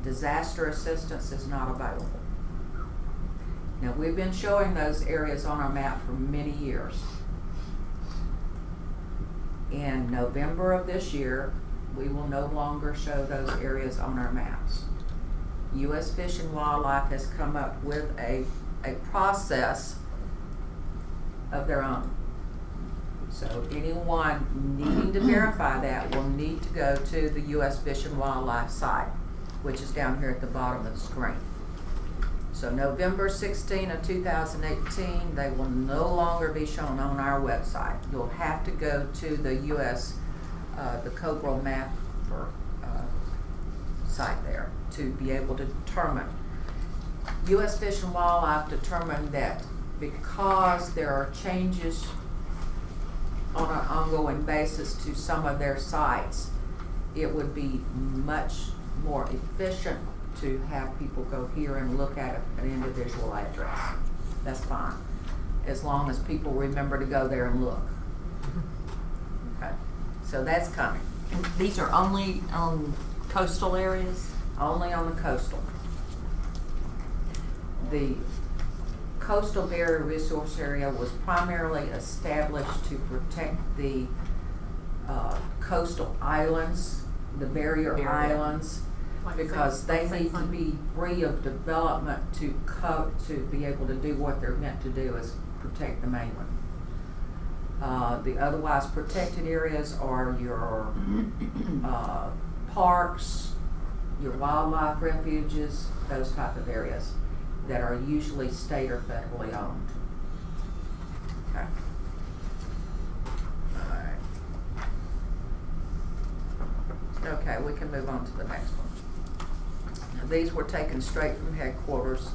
Speaker 3: Disaster assistance is not available. Now, we've been showing those areas on our map for many years. In November of this year, we will no longer show those areas on our maps. U.S. Fish and Wildlife has come up with a process of their own. So anyone needing to verify that will need to go to the U.S. Fish and Wildlife site, which is down here at the bottom of the screen. So November 16 of 2018, they will no longer be shown on our website. You'll have to go to the U.S. The Cobra map site there to be able to determine. U.S. Fish and Wildlife determined that because there are changes on an ongoing basis to some of their sites, it would be much more efficient to have people go here and look at an individual address. That's fine, as long as people remember to go there and look. Okay, so that's coming.
Speaker 1: And these are only on coastal areas?
Speaker 3: Only on the coastal. The coastal barrier resource area was primarily established to protect the coastal islands, the barrier islands, because they need to be free of development to be able to do what they're meant to do, is protect the mainland. The otherwise protected areas are your parks, your wildlife refuges, those type of areas that are usually state or federally owned. Okay. All right. Okay, we can move on to the next one. Now, these were taken straight from headquarters,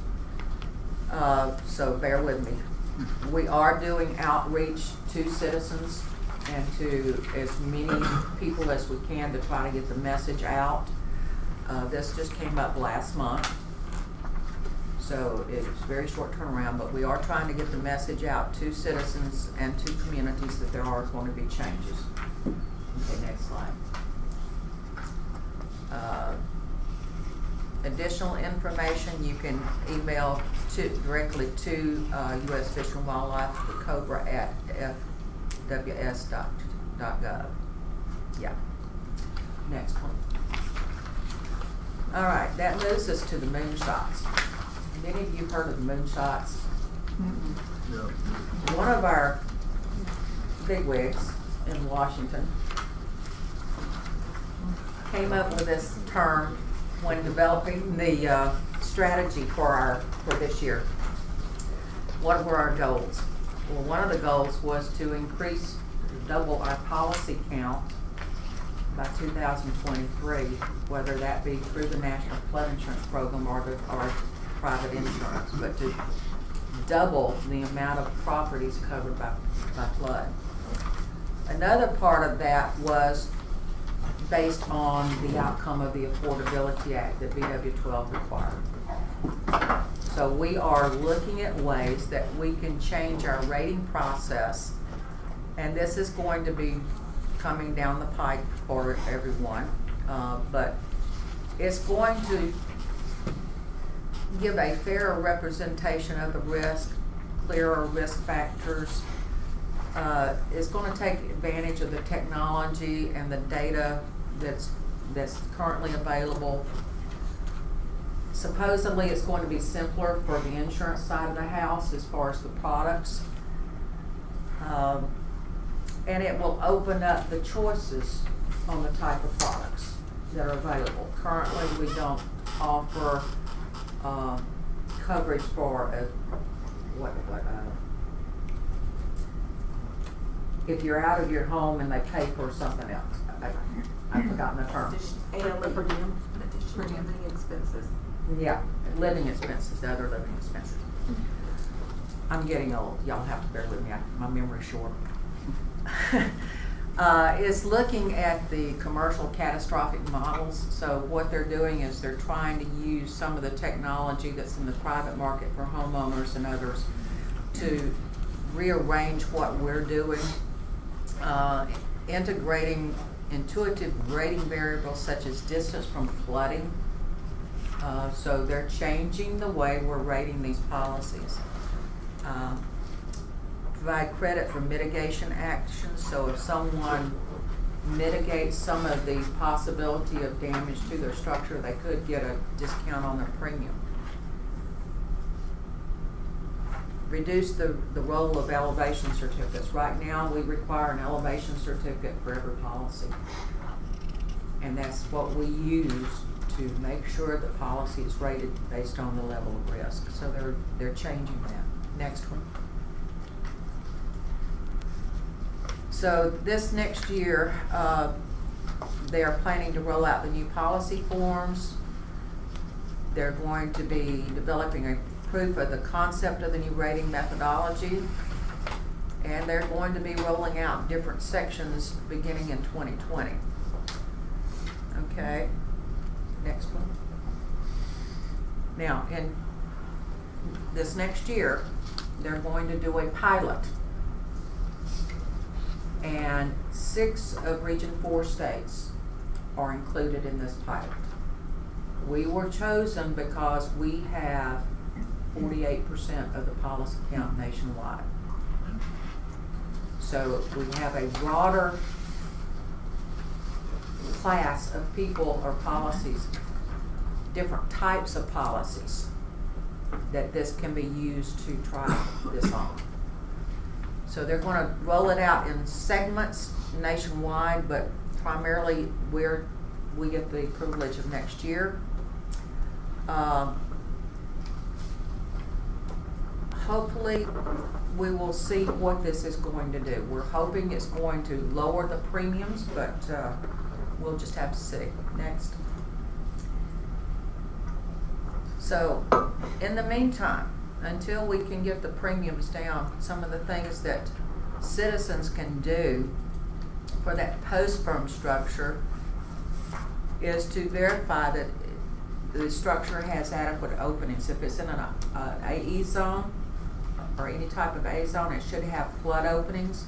Speaker 3: so bear with me. We are doing outreach to citizens and to as many people as we can to try to get the message out. This just came up last month, so it's very short turnaround, but we are trying to get the message out to citizens and to communities that there are going to be changes. Okay, next slide. Additional information you can email directly to U.S. Fish and Wildlife, the Cobra at fws.gov. Yeah. Next one. All right, that moves us to the moonshots. Many of you heard of the moonshots.
Speaker 4: Yeah.
Speaker 3: One of our bigwigs in Washington came up with this term when developing the strategy for this year. What were our goals? Well, one of the goals was to double our policy count by 2023, whether that be through the National Flood Insurance Program or private insurance, but to double the amount of properties covered by flood. Another part of that was based on the outcome of the Affordability Act that BW 12 required. So we are looking at ways that we can change our rating process, and this is going to be coming down the pike for everyone, but it's going to give a fairer representation of the risk, clearer risk factors. It's going to take advantage of the technology and the data that's currently available. Supposedly it's going to be simpler for the insurance side of the house as far as the products. And it will open up the choices on the type of products that are available. Currently we don't offer coverage for if you're out of your home and they pay for something else. I've forgotten the term.
Speaker 6: Per diem living expenses.
Speaker 3: Yeah, living expenses, the other living expenses. I'm getting old. Y'all have to bear with me. My memory's short. Is looking at the commercial catastrophic models. So what they're doing is they're trying to use some of the technology that's in the private market for homeowners and others to rearrange what we're doing, integrating intuitive rating variables such as distance from flooding. So they're changing the way we're rating these policies. Provide credit for mitigation actions, so if someone mitigates some of the possibility of damage to their structure, they could get a discount on their premium. Reduce the role of elevation certificates. Right now, we require an elevation certificate for every policy. And that's what we use to make sure the policy is rated based on the level of risk. So they're changing that. Next one. So this next year, they are planning to roll out the new policy forms. They're going to be developing a proof of the concept of the new rating methodology, and they're going to be rolling out different sections beginning in 2020. Okay, next one. Now, in this next year, they're going to do a pilot, and 6 of Region 4 states are included in this pilot. We were chosen because we have 48% of the policy count nationwide. So we have a broader class of people or policies, different types of policies that this can be used to try this on. So they're going to roll it out in segments nationwide, but primarily we get the privilege of next year. Hopefully, we will see what this is going to do. We're hoping it's going to lower the premiums, but we'll just have to see. Next. So, in the meantime, until we can get the premiums down, some of the things that citizens can do for that post-firm structure is to verify that the structure has adequate openings. If it's in an AE zone or any type of A zone, it should have flood openings,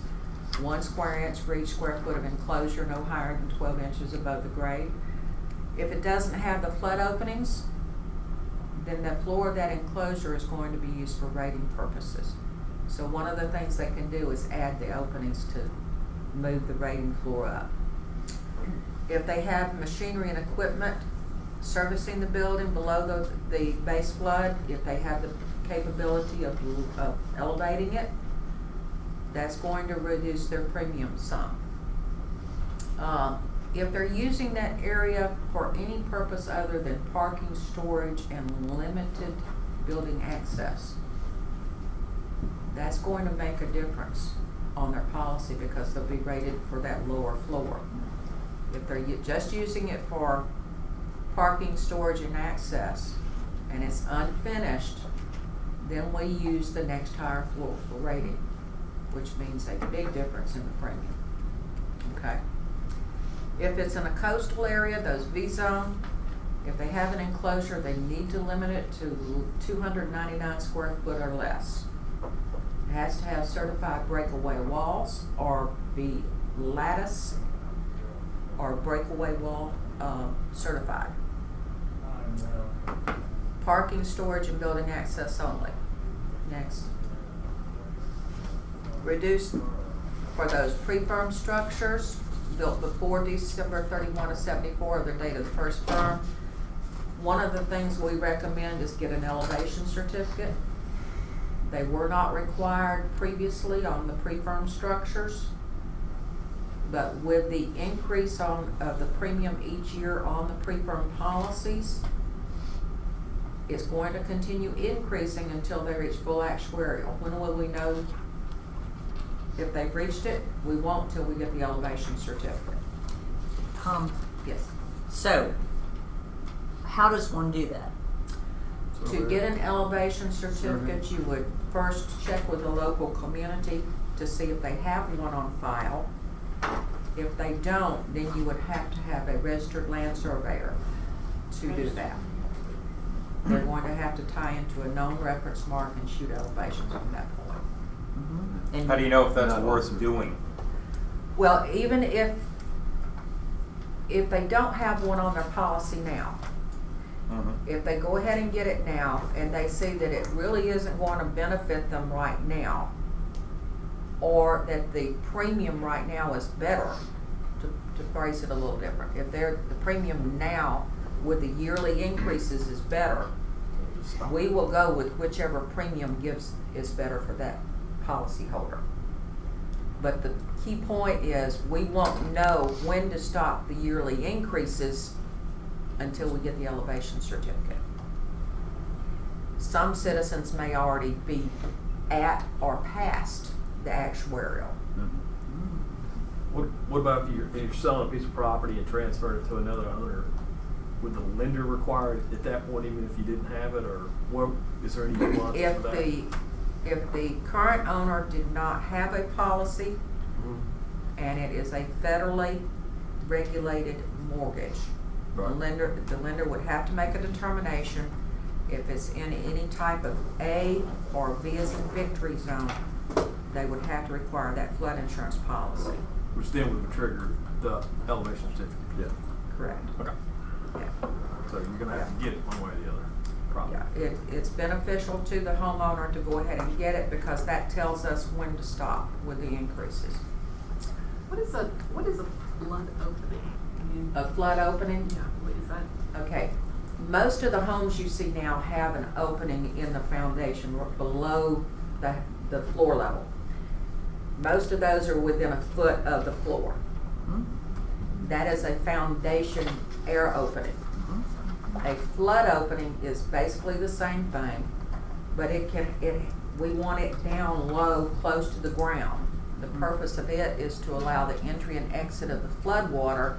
Speaker 3: 1 square inch for each square foot of enclosure, no higher than 12 inches above the grade. If it doesn't have the flood openings, then the floor of that enclosure is going to be used for rating purposes. So one of the things they can do is add the openings to move the rating floor up. If they have machinery and equipment servicing the building below the base flood, if they have the capability of elevating it, that's going to reduce their premium some. If they're using that area for any purpose other than parking, storage, and limited building access, that's going to make a difference on their policy because they'll be rated for that lower floor. If they're just using it for parking, storage, and access, and it's unfinished, then we use the next higher floor for rating, which means a big difference in the premium. Okay. If it's in a coastal area, those V-zone, if they have an enclosure, they need to limit it to 299 square foot or less. It has to have certified breakaway walls or be lattice or breakaway wall certified. Parking, storage, and building access only. Next. Reduce for those pre-firm structures built before December 31 of 74, or the date of the first firm. One of the things we recommend is get an elevation certificate. They were not required previously on the pre-firm structures, but with the increase of the premium each year on the pre-firm policies, it's going to continue increasing until they reach full actuarial. When will we know if they've reached it? We won't till we get the elevation certificate. Yes.
Speaker 1: So, how does one do that?
Speaker 3: To get an elevation certificate, you would first check with the local community to see if they have one on file. If they don't, then you would have to have a registered land surveyor to do that. They're going to have to tie into a known reference mark and shoot elevations from that point.
Speaker 1: Mm-hmm. And
Speaker 11: How do you know if that's worth doing?
Speaker 3: Well, even if if they don't have one on their policy now, if they go ahead and get it now and they see that it really isn't going to benefit them right now, or that the premium right now is better, to phrase it a little different, if the premium now with the yearly increases is better, we will go with whichever premium is better for that policyholder. But the key point is we won't know when to stop the yearly increases until we get the elevation certificate. Some citizens may already be at or past the actuarial.
Speaker 4: What about if you're selling a piece of property and transferring it to another owner? Would the lender require it at that point, even if you didn't have it, or what, is there any nuances for that?
Speaker 3: If the current owner did not have a policy, and it is a federally regulated mortgage,
Speaker 4: Right.
Speaker 3: the lender would have to make a determination if it's in any type of A or V as in victory zone. They would have to require that flood insurance policy.
Speaker 4: Which then would trigger the elevation certificate. Yeah.
Speaker 3: Correct.
Speaker 4: Okay.
Speaker 3: Yeah.
Speaker 4: So you're gonna have to get it one way or the other, probably.
Speaker 3: Yeah, it's beneficial to the homeowner to go ahead and get it because that tells us when to stop with the increases.
Speaker 5: What is a flood opening?
Speaker 3: A flood opening?
Speaker 5: Yeah, what is that?
Speaker 3: Okay, most of the homes you see now have an opening in the foundation below the floor level. Most of those are within a foot of the floor. That is a foundation air opening. A flood opening is basically the same thing, but we want it down low, close to the ground. The purpose of it is to allow the entry and exit of the flood water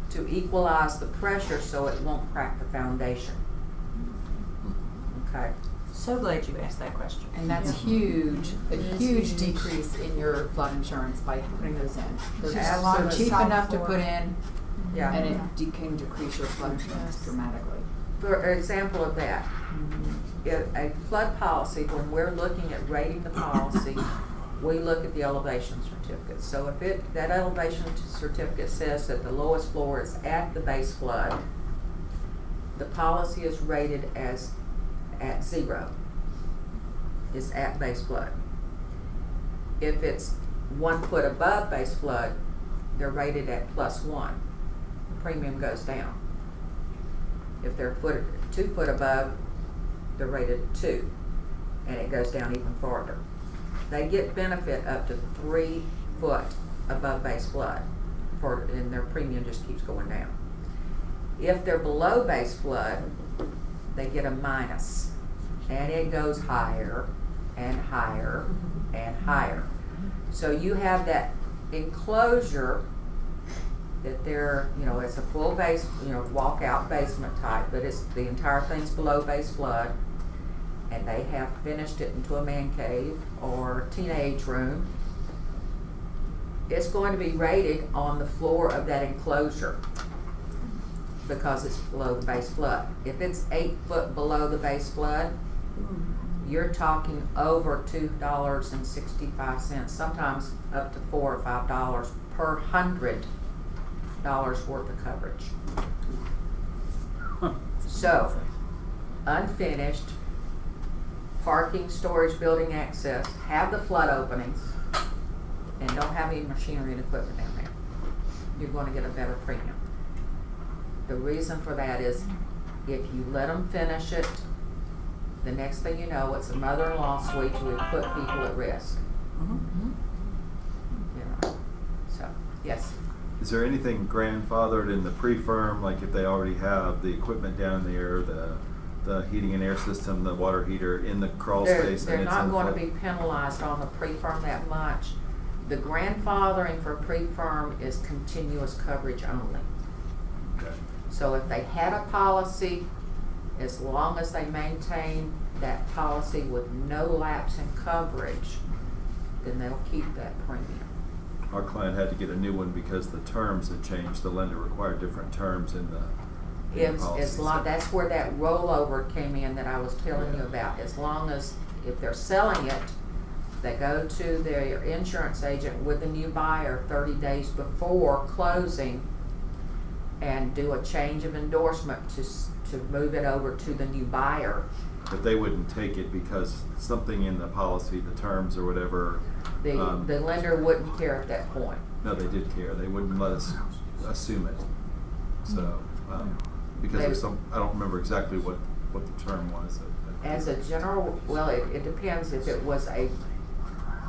Speaker 3: to equalize the pressure so it won't crack the foundation. Okay.
Speaker 1: So glad you asked that question.
Speaker 12: And that's huge, a huge decrease in your flood insurance by putting those in. They're just
Speaker 3: Absolutely.
Speaker 12: cheap enough to put in,
Speaker 3: Yeah.
Speaker 12: and it can decrease your flood insurance dramatically.
Speaker 3: For example of that, if a flood policy, when we're looking at rating the policy, we look at the elevation certificate. So if that elevation certificate says that the lowest floor is at the base flood, the policy is rated as at 0, is at base flood. If it's 1 foot above base flood, they're rated at +1. The premium goes down. If they're 2 foot above, they're rated 2, and it goes down even farther. They get benefit up to 3 foot above base flood, and their premium just keeps going down. If they're below base flood, they get a minus, and it goes higher and higher and higher. So you have that enclosure that they're, it's a full base, walkout basement type, but the entire thing's below base flood, and they have finished it into a man cave or teenage room. It's going to be rated on the floor of that enclosure because it's below the base flood. If it's 8 foot below the base flood, you're talking over $2.65, sometimes up to $4 or $5 per $100 worth of coverage. So, unfinished, parking, storage, building access, have the flood openings, and don't have any machinery and equipment down there, you're going to get a better premium. The reason for that is if you let them finish it, the next thing you know, it's a mother-in-law suite, we put people at risk. So, yes.
Speaker 10: Is there anything grandfathered in the pre-firm, like if they already have the equipment down there, the heating and air system, the water heater in the crawl space?
Speaker 3: They're
Speaker 10: and it's
Speaker 3: not
Speaker 10: in the
Speaker 3: going to
Speaker 10: flood?
Speaker 3: be penalized on the pre-firm that much. The grandfathering for pre-firm is continuous coverage only.
Speaker 10: Okay.
Speaker 3: So if they had a policy, as long as they maintain that policy with no lapse in coverage, then they'll keep that premium.
Speaker 10: Our client had to get a new one because the terms had changed. The lender required different terms in the policies.
Speaker 3: That's where that rollover came in that I was telling you about. As long as, if they're selling it, they go to their insurance agent with the new buyer 30 days before closing and do a change of endorsement to move it over to the new buyer.
Speaker 10: But they wouldn't take it because something in the policy, the terms or whatever.
Speaker 3: The lender wouldn't care at that point.
Speaker 10: No, they did care. They wouldn't let us assume it. So, because there's some, I don't remember exactly what the term was.
Speaker 3: As a general, well, it depends if it was a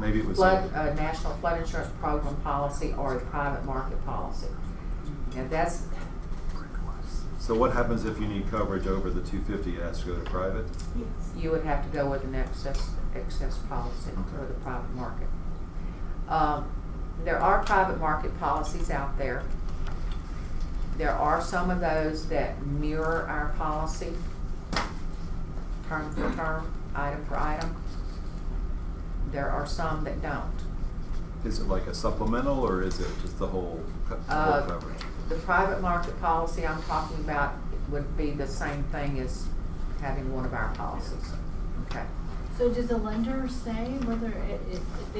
Speaker 10: Maybe it was
Speaker 3: a National Flood Insurance Program policy or a private market policy. And that's,
Speaker 10: So what happens if you need coverage over the 250? It has to go to private?
Speaker 3: you would have to go with an excess policy for the private market. There are private market policies out there. There are some of those that mirror our policy, term for term, item for item. There are some that don't.
Speaker 10: Is it like a supplemental or is it just the whole coverage?
Speaker 3: The private market policy I'm talking about would be the same thing as having one of our policies. Okay.
Speaker 9: So does the lender say whether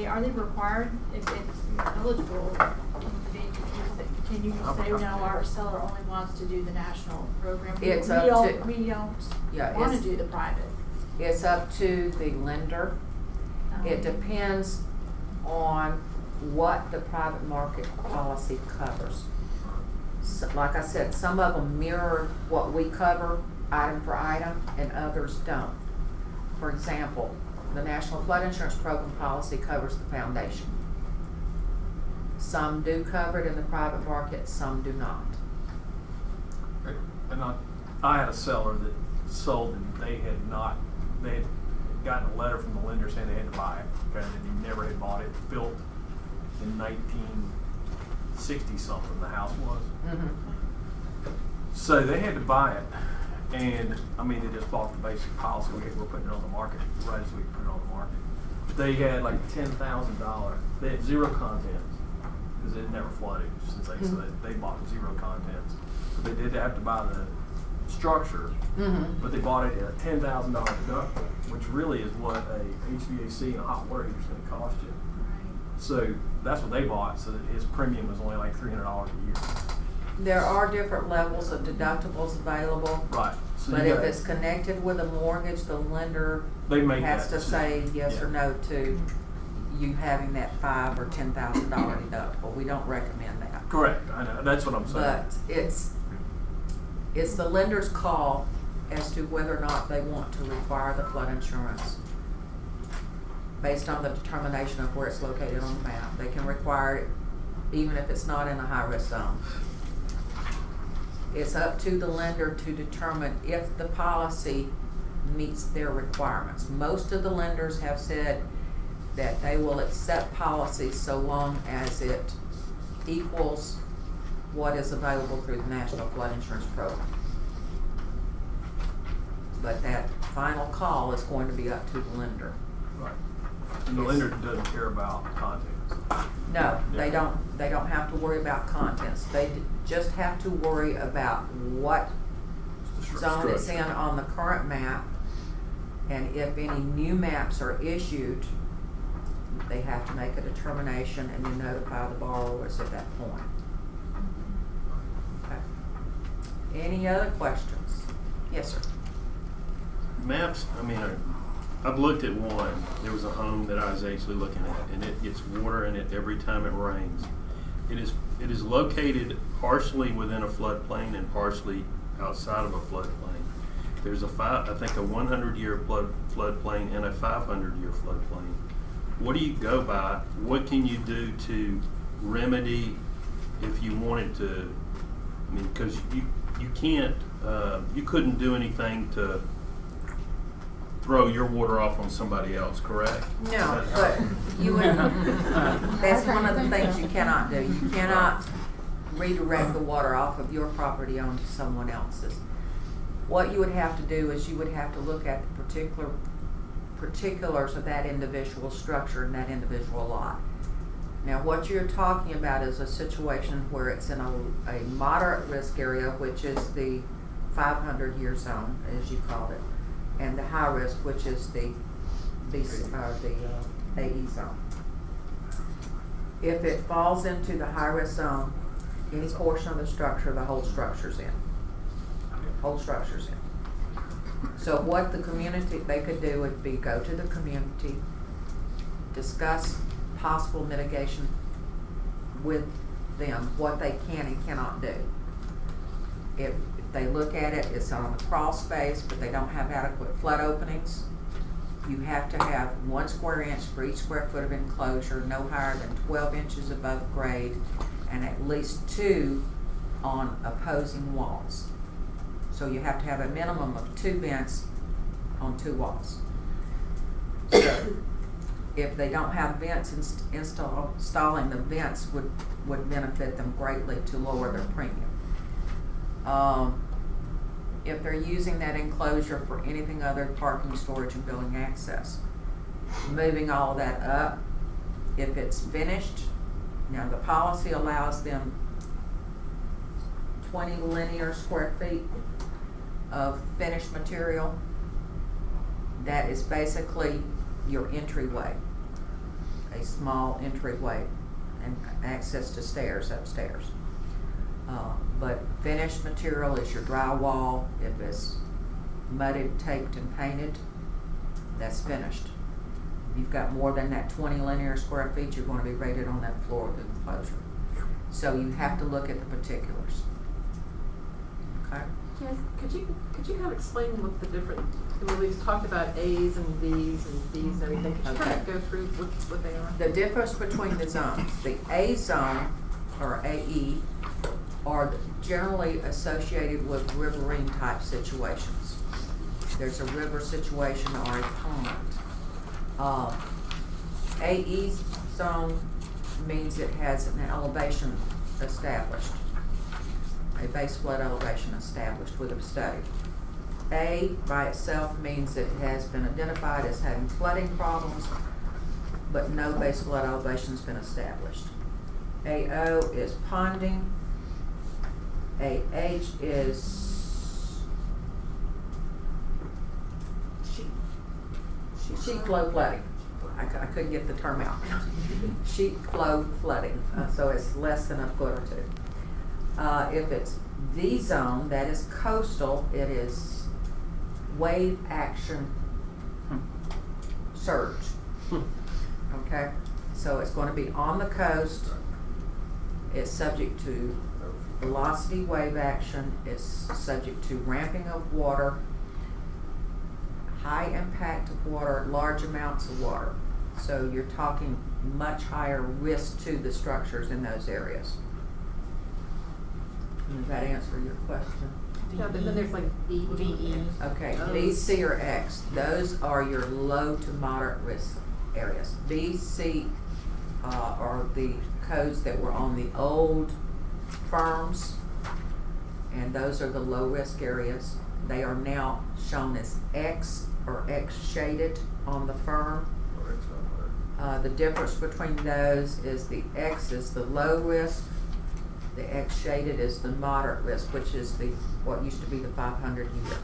Speaker 9: are they required, if it's eligible, can you just say, no, our seller only wants to do the national program? We don't want to do the private.
Speaker 3: It's up to the lender. It depends on what the private market policy covers. So, like I said, some of them mirror what we cover item for item and others don't. For example, the National Flood Insurance Program policy covers the foundation. Some do cover it in the private market, some do not.
Speaker 4: And I had a seller that sold and they had gotten a letter from the lender saying they had to buy it, okay, and he never had bought it. Built in 1960 something, the house was.
Speaker 3: Mm-hmm.
Speaker 4: So they had to buy it, and I mean they just bought the basic policy. We're putting it on the market right as we put it on the market. They had like $10,000. They had zero contents because it never flooded since they bought zero contents. But they did have to buy the structure, but they bought it at a $10,000 deductible, which really is what a HVAC and a hot water heater is going to cost you. So that's what they bought. So that his premium was only like $300 a year.
Speaker 3: There are different levels of deductibles available.
Speaker 4: Right. So
Speaker 3: but if it's connected with a mortgage, the lender has to say yes or no to you having that $5,000 or $10,000 deductible. We don't recommend that.
Speaker 4: Correct. I know. That's what I'm saying.
Speaker 3: But it's the lender's call as to whether or not they want to require the flood insurance based on the determination of where it's located on the map. They can require it even if it's not in a high-risk zone. It's up to the lender to determine if the policy meets their requirements. Most of the lenders have said that they will accept policies so long as it equals what is available through the National Flood Insurance Program. But that final call is going to be up to the lender.
Speaker 4: Right. And the lender doesn't care about contents.
Speaker 3: No, they don't have to worry about contents. They just have to worry about what zone it's in on the current map, and if any new maps are issued, they have to make a determination and then notify the borrowers at that point. Okay. Any other questions? Yes, sir.
Speaker 13: Maps, I mean, I've looked at one. There was a home that I was actually looking at, and it gets water in it every time it rains. It is located partially within a floodplain and partially outside of a floodplain. There's I think a 100-year floodplain and a 500-year floodplain. What do you go by? What can you do to remedy if you wanted to? I mean, because you can't, you couldn't do anything to throw your water off on somebody else, correct?
Speaker 3: No, but you would, that's one of the things you cannot do. You cannot redirect the water off of your property onto someone else's. What you would have to do is you would have to look at the particulars of that individual structure and that individual lot. Now, what you're talking about is a situation where it's in a moderate risk area, which is the 500-year zone, as you called it, and the high risk, which is the AE zone. If it falls into the high risk zone, any portion of the structure, the whole structure's in. Whole structure's in. So what the community, they could do would be go to the community, discuss possible mitigation with them, what they can and cannot do. If they look at it, it's on a crawl space, but they don't have adequate flood openings, you have to have 1 square inch for each square foot of enclosure, no higher than 12 inches above grade, and at least 2 on opposing walls. So you have to have a minimum of 2 vents on 2 walls. So if they don't have vents, installing the vents would benefit them greatly to lower their premium. If they're using that enclosure for anything other than parking, storage, and building access, moving all that up, if it's finished, now the policy allows them 20 linear square feet of finished material. That is basically your entryway, a small entryway and access to stairs upstairs. But finished material is your drywall. If it's mudded, taped, and painted, that's finished. If you've got more than that 20 linear square feet, you're going to be rated on that floor with enclosure. So you have to look at the particulars. Okay?
Speaker 5: Yes, could you kind of explain what the different, we've talked about A's and B's and B's and everything. Could you kind of go through what they are?
Speaker 3: The difference between the zones, the A zone, or AE, are generally associated with riverine type situations. There's a river situation or a pond. AE zone means it has an elevation established, a base flood elevation established with a study. A by itself means it has been identified as having flooding problems, but no base flood elevation has been established. AO is ponding. AH is sheet flow flooding. I couldn't get the term out. Sheet flow flooding, so it's less than a foot or 2. If it's D zone, that is coastal, it is wave action surge. Okay, so it's going to be on the coast. It's subject to velocity wave action. It's subject to ramping of water, high impact of water, large amounts of water. So you're talking much higher risk to the structures in those areas. Does that answer your question?
Speaker 5: Yeah, but then there's like B, E.
Speaker 3: Okay, B, C, or X. Those are your low to moderate risk areas. B, C are the codes that were on the old firms, and those are the low risk areas. They are now shown as X or X shaded on the firm. The difference between those is the X is the low risk, the X shaded is the moderate risk, which is the what used to be the 500 year,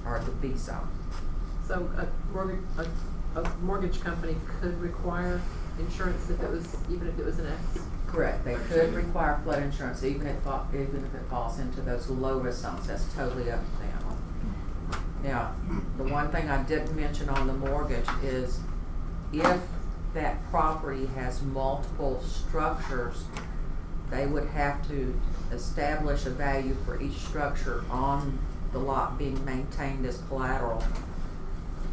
Speaker 3: or the B zone.
Speaker 5: So a mortgage company could require insurance if it was, even if it was an X?
Speaker 3: Correct. They could require flood insurance even if it falls into those low risk zones. That's totally up to them. Now, the one thing I didn't mention on the mortgage is if that property has multiple structures, they would have to establish a value for each structure on the lot being maintained as collateral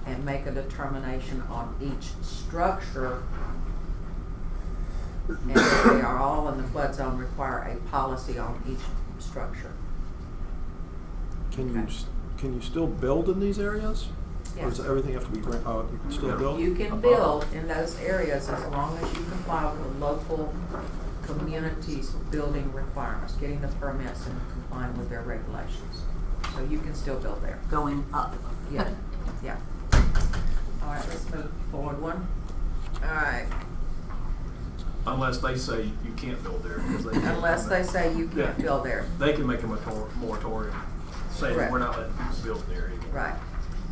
Speaker 3: and make a determination on each structure. And if they are all in the flood zone, require a policy on each structure.
Speaker 14: Can you still build in these areas? Or
Speaker 3: Yes.
Speaker 14: does everything have to be, you can still build?
Speaker 3: You can build in those areas as long as you comply with the local community's building requirements, getting the permits and complying with their regulations. So you can still build there.
Speaker 1: Going up.
Speaker 3: Yeah, yeah. All right, let's move forward one. All right,
Speaker 4: Unless they say you can't build there.
Speaker 3: unless they say you can't
Speaker 4: Yeah.
Speaker 3: build there.
Speaker 4: They can make a moratorium saying
Speaker 3: Correct.
Speaker 4: we're not letting people build there anymore.
Speaker 3: Right.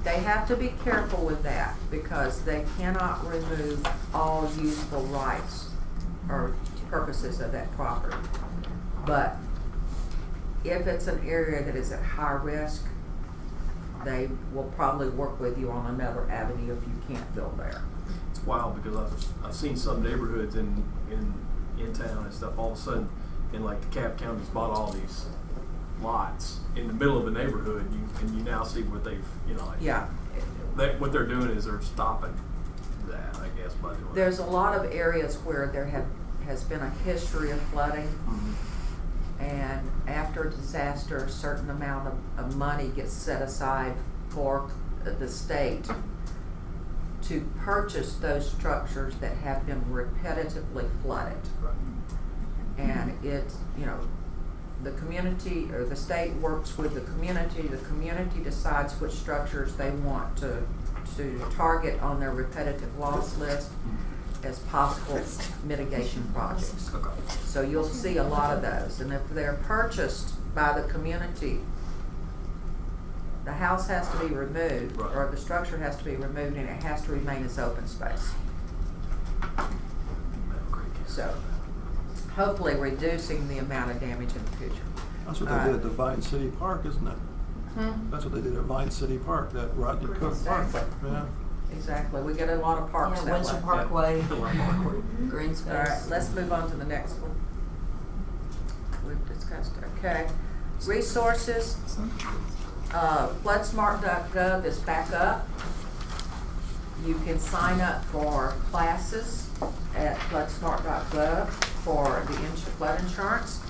Speaker 3: They have to be careful with that because they cannot remove all useful rights or purposes of that property. But if it's an area that is at high risk, they will probably work with you on another avenue if you can't build there.
Speaker 4: It's wild because I've seen some neighborhoods in town and stuff, all of a sudden, in like DeKalb County's bought all these lots in the middle of a neighborhood, and you now see what they've, like,
Speaker 3: Yeah.
Speaker 4: what they're doing is they're stopping that, I guess, by doing.
Speaker 3: There's a lot of areas where there has been a history of flooding.
Speaker 4: Mm-hmm.
Speaker 3: And after a disaster, a certain amount of money gets set aside for the state to purchase those structures that have been repetitively flooded.
Speaker 4: Right.
Speaker 3: And it's, the community, or the state works with the community decides which structures they want to target on their repetitive loss list as possible mitigation projects.
Speaker 4: Okay.
Speaker 3: So you'll see a lot of those, and if they're purchased by the community, the house has to be removed,
Speaker 4: Right.
Speaker 3: or the structure has to be removed, and it has to remain as open space. So, hopefully reducing the amount of damage in the future.
Speaker 14: That's what they did at the Vine City Park, isn't it?
Speaker 3: Hmm?
Speaker 14: That's what they did at Vine City Park, that Rodney Cook Park.
Speaker 3: Exactly.
Speaker 14: Yeah.
Speaker 3: Exactly, we get a lot of parks
Speaker 1: Yeah,
Speaker 3: that
Speaker 1: Windsor
Speaker 3: way.
Speaker 1: Parkway, green space.
Speaker 3: All right, let's move on to the next one. We've discussed, okay. Resources, floodsmart.gov is back up. You can sign up for classes at floodsmart.gov for the flood insurance.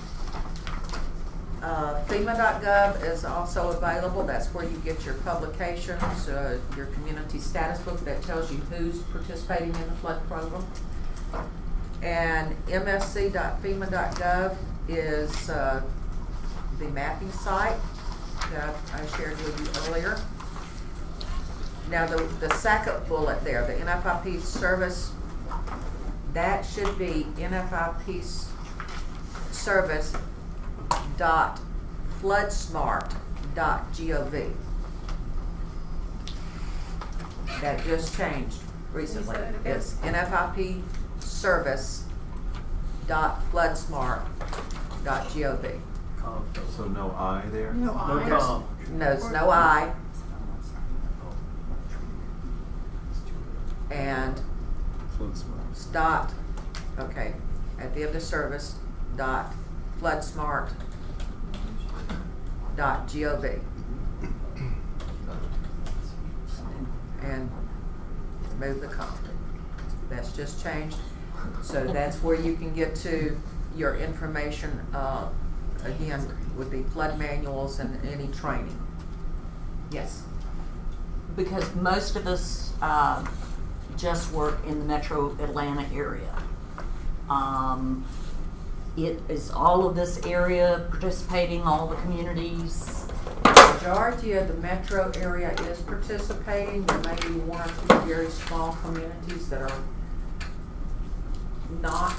Speaker 3: FEMA.gov is also available. That's where you get your publications, your community status book that tells you who's participating in the flood program. And msc.fema.gov is the mapping site that I shared with you earlier. Now the second bullet there, the NFIP service, that should be NFIP service.floodsmart.gov. That just changed recently. It's NFIP service.floodsmart.gov.
Speaker 10: So no I there?
Speaker 3: No
Speaker 4: I. No com.
Speaker 3: No, it's no I. And dot, okay, at the end of service, dot floodsmart.gov. And move the comma. That's just changed. So that's where you can get to your information, again, with the flood manuals and any training. Yes.
Speaker 1: Because most of us just work in the metro Atlanta area. It is all of this area participating, all the communities.
Speaker 3: The majority of the metro area is participating. There may be one or two very small communities that are not,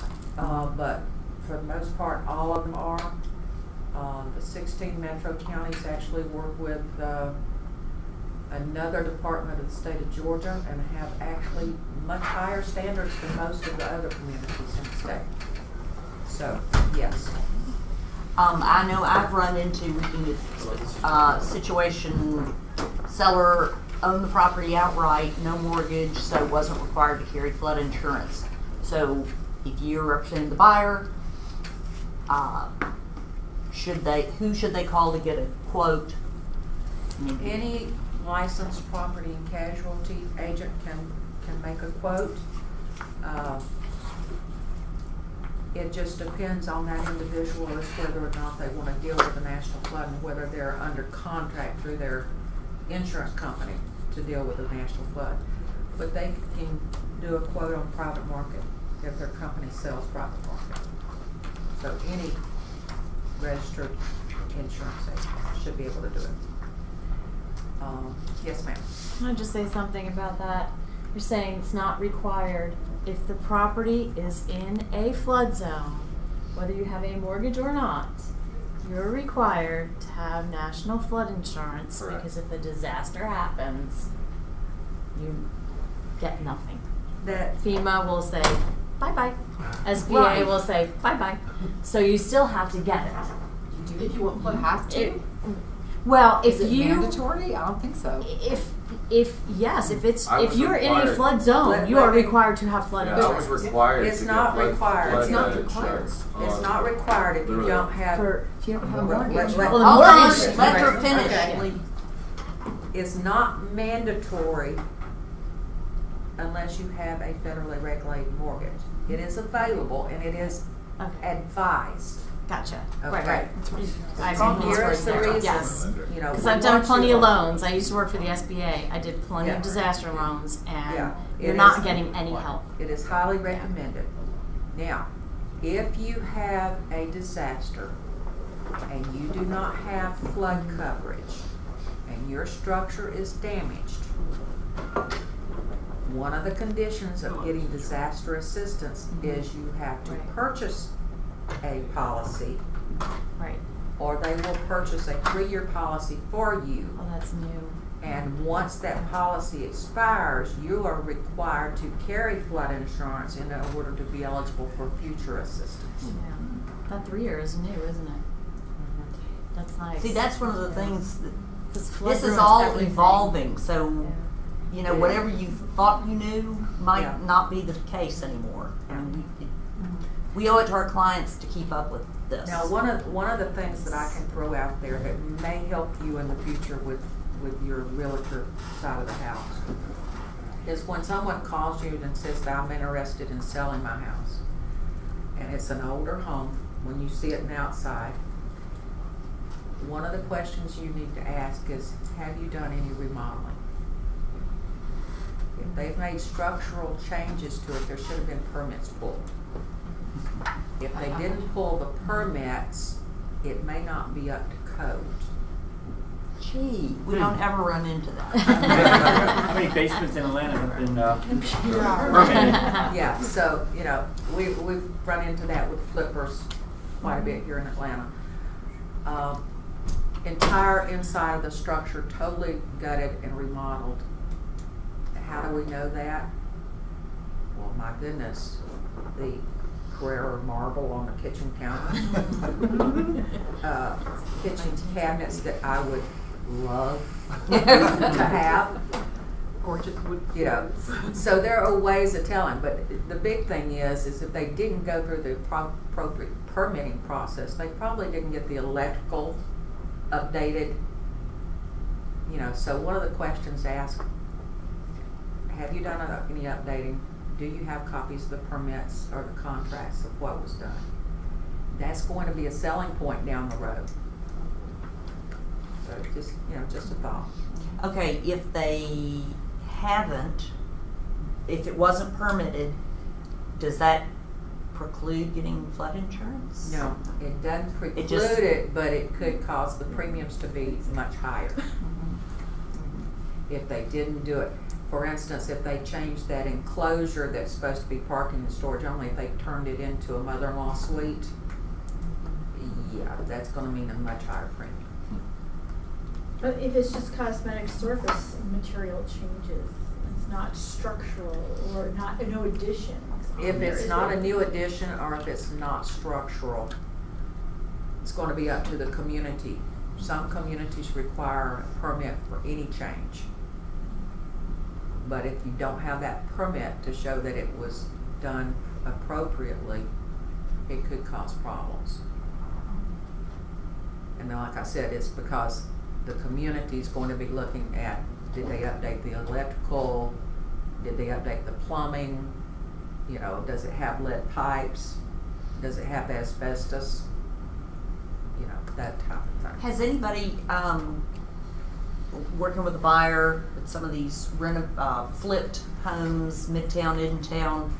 Speaker 3: but for the most part, all of them are. The 16 metro counties actually work with another department of the state of Georgia and have actually much higher standards than most of the other communities in the state. So, yes.
Speaker 1: I know I've run into situation, seller owned the property outright, no mortgage, so wasn't required to carry flood insurance. So if you're representing the buyer, who should they call to get a quote?
Speaker 3: Any licensed property and casualty agent can make a quote. It just depends on that individual as whether or not they want to deal with the national flood and whether they're under contract through their insurance company to deal with the national flood. But they can do a quote on private market if their company sells private market. So any registered insurance agent should be able to do it. Yes, ma'am.
Speaker 15: Can I just say something about that? You're saying it's not required. If the property is in a flood zone, whether you have a mortgage or not, you're required to have national flood insurance.
Speaker 10: Correct.
Speaker 15: Because if a disaster happens, you get nothing.
Speaker 3: That
Speaker 15: FEMA will say, bye-bye. SBA
Speaker 1: Right.
Speaker 15: will say bye-bye. So you still have to get it.
Speaker 12: If you want to have to?
Speaker 15: Well, if
Speaker 12: Is it
Speaker 15: you
Speaker 12: mandatory? I don't think so.
Speaker 15: if yes,
Speaker 11: I
Speaker 15: if
Speaker 11: was
Speaker 15: you're in a
Speaker 11: required.
Speaker 15: flood zone,
Speaker 3: Let-
Speaker 15: you
Speaker 3: let
Speaker 15: are
Speaker 3: me-
Speaker 15: required to have flood
Speaker 11: Yeah, I was
Speaker 15: insurance.
Speaker 11: required
Speaker 3: It's
Speaker 11: to
Speaker 3: not
Speaker 11: get
Speaker 3: required.
Speaker 11: flood
Speaker 3: It's not
Speaker 11: insurance.
Speaker 3: It's not required if you
Speaker 11: Literally.
Speaker 3: don't have.
Speaker 15: For if you don't have a
Speaker 3: Let-
Speaker 15: mortgage.
Speaker 3: let-
Speaker 15: Well, the
Speaker 1: Hold on,
Speaker 15: mortgage.
Speaker 1: let her
Speaker 15: right.
Speaker 1: finish.
Speaker 3: Okay. It's not mandatory unless you have a federally regulated mortgage. It is available and it is
Speaker 15: Okay.
Speaker 3: advised.
Speaker 15: Gotcha.
Speaker 3: Okay.
Speaker 15: Right. I
Speaker 3: So
Speaker 15: agree.
Speaker 3: here's the reason,
Speaker 15: Yes.
Speaker 3: you know.
Speaker 15: Because
Speaker 3: we
Speaker 15: I've done
Speaker 3: want
Speaker 15: plenty
Speaker 3: you-
Speaker 15: of loans. I used to work for the SBA. I did plenty
Speaker 3: Yeah.
Speaker 15: of disaster loans, and
Speaker 3: Yeah,
Speaker 15: you're
Speaker 3: it
Speaker 15: not
Speaker 3: is-
Speaker 15: getting any help.
Speaker 3: It is highly recommended. Now, if you have a disaster and you do not have flood coverage and your structure is damaged, one of the conditions of getting disaster assistance is you have to
Speaker 15: Right.
Speaker 3: purchase a policy,
Speaker 15: Right.
Speaker 3: or they will purchase a 3-year policy for you.
Speaker 15: Oh, that's new.
Speaker 3: And once that policy expires, you are required to carry flood insurance in order to be eligible for future assistance.
Speaker 15: Yeah. That 3 year is new, isn't it? That's nice.
Speaker 1: See, that's one of the things that,
Speaker 15: 'Cause flood
Speaker 1: this is
Speaker 15: ruins
Speaker 1: all
Speaker 15: everything.
Speaker 1: evolving, so,
Speaker 15: Yeah.
Speaker 1: you know, whatever you thought you knew might
Speaker 3: Yeah.
Speaker 1: not be the case anymore. I mean, we owe it to our clients to keep up with this.
Speaker 3: Now, one of the things that I can throw out there that may help you in the future with your realtor side of the house is when someone calls you and says that I'm interested in selling my house, and it's an older home, when you see it in the outside, one of the questions you need to ask is, have you done any remodeling? If they've made structural changes to it, there should have been permits pulled. If they didn't pull the permits, it may not be up to code.
Speaker 1: Gee, we don't ever run into that.
Speaker 2: How many basements in Atlanta have been permitted?
Speaker 3: Yeah, so, you know, we've run into that with flippers quite a bit here in Atlanta. Entire inside of the structure totally gutted and remodeled. How do we know that? Well, my goodness, the Carrera marble on the kitchen counter. Kitchen cabinets that I would love to have.
Speaker 5: Gorgeous wood.
Speaker 3: You know, so there are ways of telling, but the big thing is if they didn't go through the appropriate permitting process, they probably didn't get the electrical updated. You know, so one of the questions asked, have you done any updating? Do you have copies of the permits or the contracts of what was done? That's going to be a selling point down the road. So just, you know, just a thought.
Speaker 1: Okay, if they haven't, if it wasn't permitted, does that preclude getting flood insurance?
Speaker 3: No, it doesn't preclude
Speaker 1: just-
Speaker 3: it, but it could cause the premiums to be much higher if they didn't do it. For instance, if they changed that enclosure that's supposed to be parking and storage only, if they turned it into a mother-in-law suite, yeah, that's gonna mean a much higher premium.
Speaker 9: But if it's just cosmetic surface material changes, it's not structural or not, no additions.
Speaker 3: If it's
Speaker 9: Is
Speaker 3: not
Speaker 9: it-
Speaker 3: a new addition or if it's not structural, it's gonna be up to the community. Some communities require a permit for any change. But if you don't have that permit to show that it was done appropriately, it could cause problems. And then, like I said, it's because the community's going to be looking at, did they update the electrical? Did they update the plumbing? You know, does it have lead pipes? Does it have asbestos? You know, that type of thing.
Speaker 1: Has anybody, working with a buyer at some of these flipped homes, midtown, in town,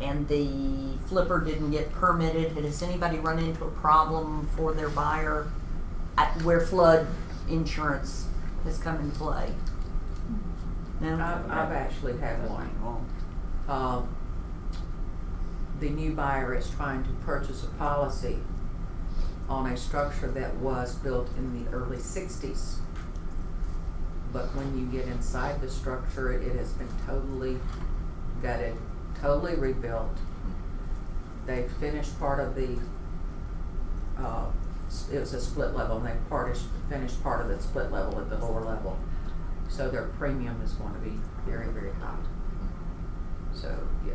Speaker 1: and the flipper didn't get permitted, has anybody run into a problem for their buyer at where flood insurance has come into play? No?
Speaker 3: I've actually had one. The new buyer is trying to purchase a policy on a structure that was built in the early 60s. But when you get inside the structure, it has been totally gutted, totally rebuilt. they finished part of the, it was a split level, and they finished part of the split level at the lower level. So their premium is going to be very, very high. So, yeah,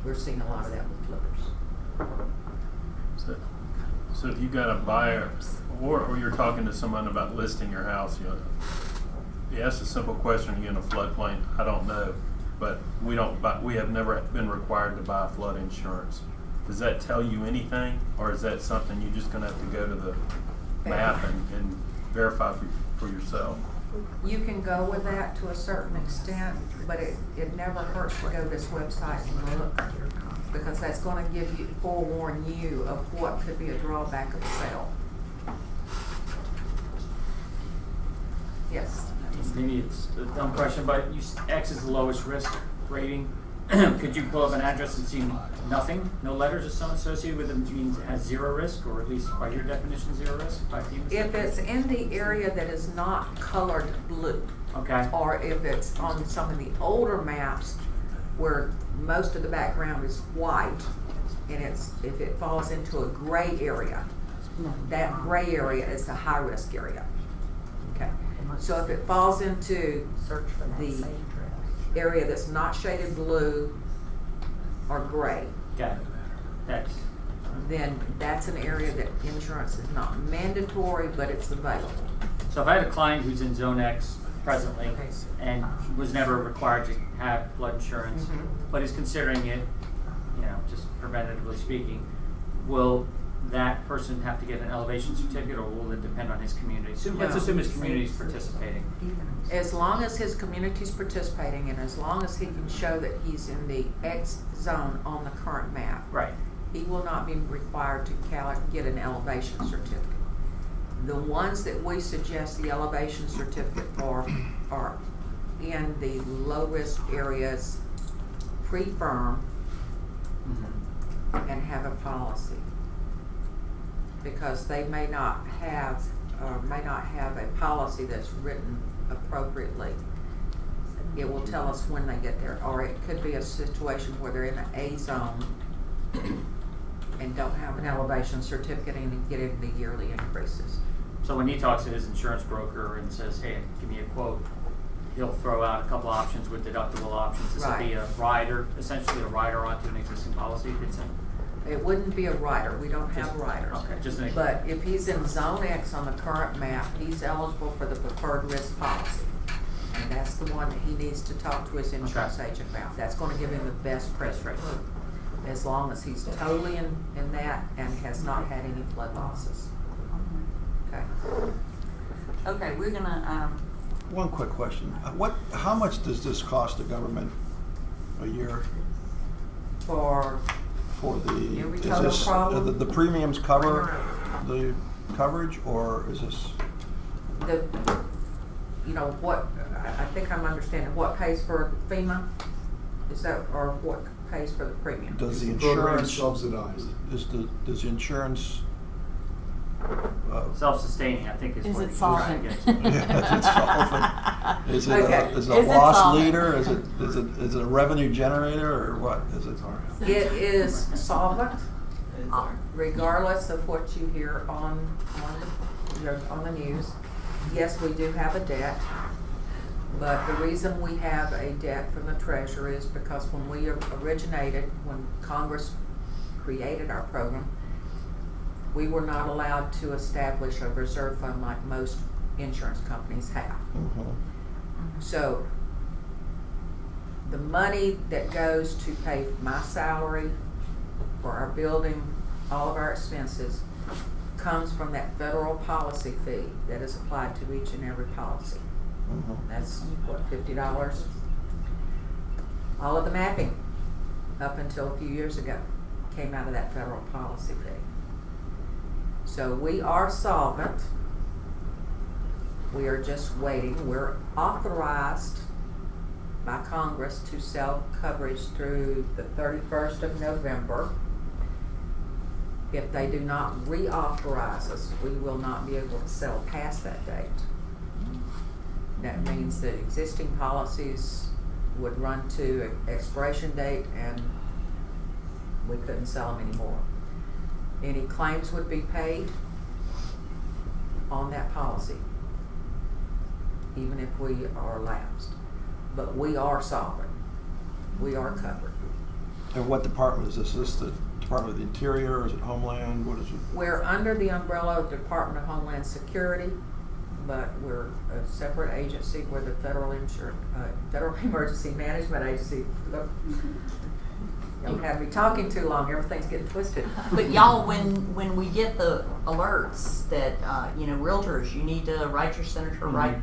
Speaker 3: we're seeing a lot of that with flippers.
Speaker 13: So if you got a buyer, or you're talking to someone about listing your house, you ask a simple question, you in a floodplain, I don't know, but we have never been required to buy flood insurance. Does that tell you anything, or is that something you're just gonna have to go to the map and verify for yourself?
Speaker 3: You can go with that to a certain extent, but it never hurts to go to this website and look, because that's gonna forewarn you of what could be a drawback of a sale. Yes?
Speaker 2: Maybe it's a dumb question, but X is the lowest risk rating. Could you pull up an address and see nothing, no letters or something associated with it, means it has zero risk, or at least by your definition, zero risk? By FEMA's
Speaker 3: If it's in the area that is not colored blue,
Speaker 2: okay,
Speaker 3: or if it's on some of the older maps where most of the background is white, and if it falls into a gray area, that gray area is the high risk area. Okay. So if it falls into the area that's not shaded blue or gray,
Speaker 2: got it.
Speaker 3: then that's an area that insurance is not mandatory, but it's available.
Speaker 2: So if I had a client who's in Zone X presently and was never required to have flood insurance, but is considering it, just preventatively speaking, will that person have to get an elevation certificate, or will it depend on his community? Let's assume his community is participating.
Speaker 3: As long as his community is participating, and as long as he can show that he's in the X zone on the current map,
Speaker 2: right,
Speaker 3: he will not be required to get an elevation certificate. The ones that we suggest the elevation certificate for are in the low-risk areas, pre-firm, and have a policy. Because they may not have a policy that's written appropriately. It will tell us when they get there, or it could be a situation where they're in an A zone and don't have an elevation certificate and get into the yearly increases.
Speaker 2: So when he talks to his insurance broker and says, hey, give me a quote, he'll throw out a couple options with deductible options. This would be a rider, essentially a rider onto an existing policy.
Speaker 3: It wouldn't be a rider. We don't have riders.
Speaker 2: Okay,
Speaker 3: but if he's in Zone X on the current map, he's eligible for the preferred risk policy. And that's the one that he needs to talk to his insurance agent about. That's going to give him the best credit rating, as long as he's totally in that and has not had any flood losses. Okay.
Speaker 1: Okay, we're gonna.
Speaker 14: One quick question. How much does this cost the government a year?
Speaker 3: For
Speaker 14: the,
Speaker 3: every
Speaker 14: is
Speaker 3: total
Speaker 14: this,
Speaker 3: problem?
Speaker 14: the premiums cover the coverage, or is this?
Speaker 3: What, I think I'm understanding, what pays for FEMA? Is that, or what pays for the premium?
Speaker 14: Does the
Speaker 7: program
Speaker 14: insurance
Speaker 7: subsidized?
Speaker 14: Does the insurance
Speaker 2: self-sustaining, I think, is what
Speaker 15: it solvent?
Speaker 14: Yeah, is it solvent? Is it a loss leader? Is it a revenue generator, or what is it?
Speaker 3: It is solvent, regardless of what you hear on the news. Yes, we do have a debt, but the reason we have a debt from the Treasury is because when we originated, when Congress created our program, we were not allowed to establish a reserve fund like most insurance companies have. So the money that goes to pay my salary, for our building, all of our expenses, comes from that federal policy fee that is applied to each and every policy. That's what, $50? All of the mapping, up until a few years ago, came out of that federal policy fee. So we are solvent. We are just waiting. We're authorized by Congress to sell coverage through the 31st of November. If they do not reauthorize us, we will not be able to sell past that date. That means that existing policies would run to expiration date, and we couldn't sell them anymore. Any claims would be paid on that policy, even if we are lapsed. But we are sovereign. We are covered.
Speaker 14: And what department is this? Is this the Department of the Interior, or is it Homeland? What is it?
Speaker 3: We're under the umbrella of Department of Homeland Security, but we're a separate agency. We're the Federal Emergency Management Agency. Y'all have me talking too long. Everything's getting twisted.
Speaker 1: But y'all, when we get the alerts that realtors, you need to write your senator, write.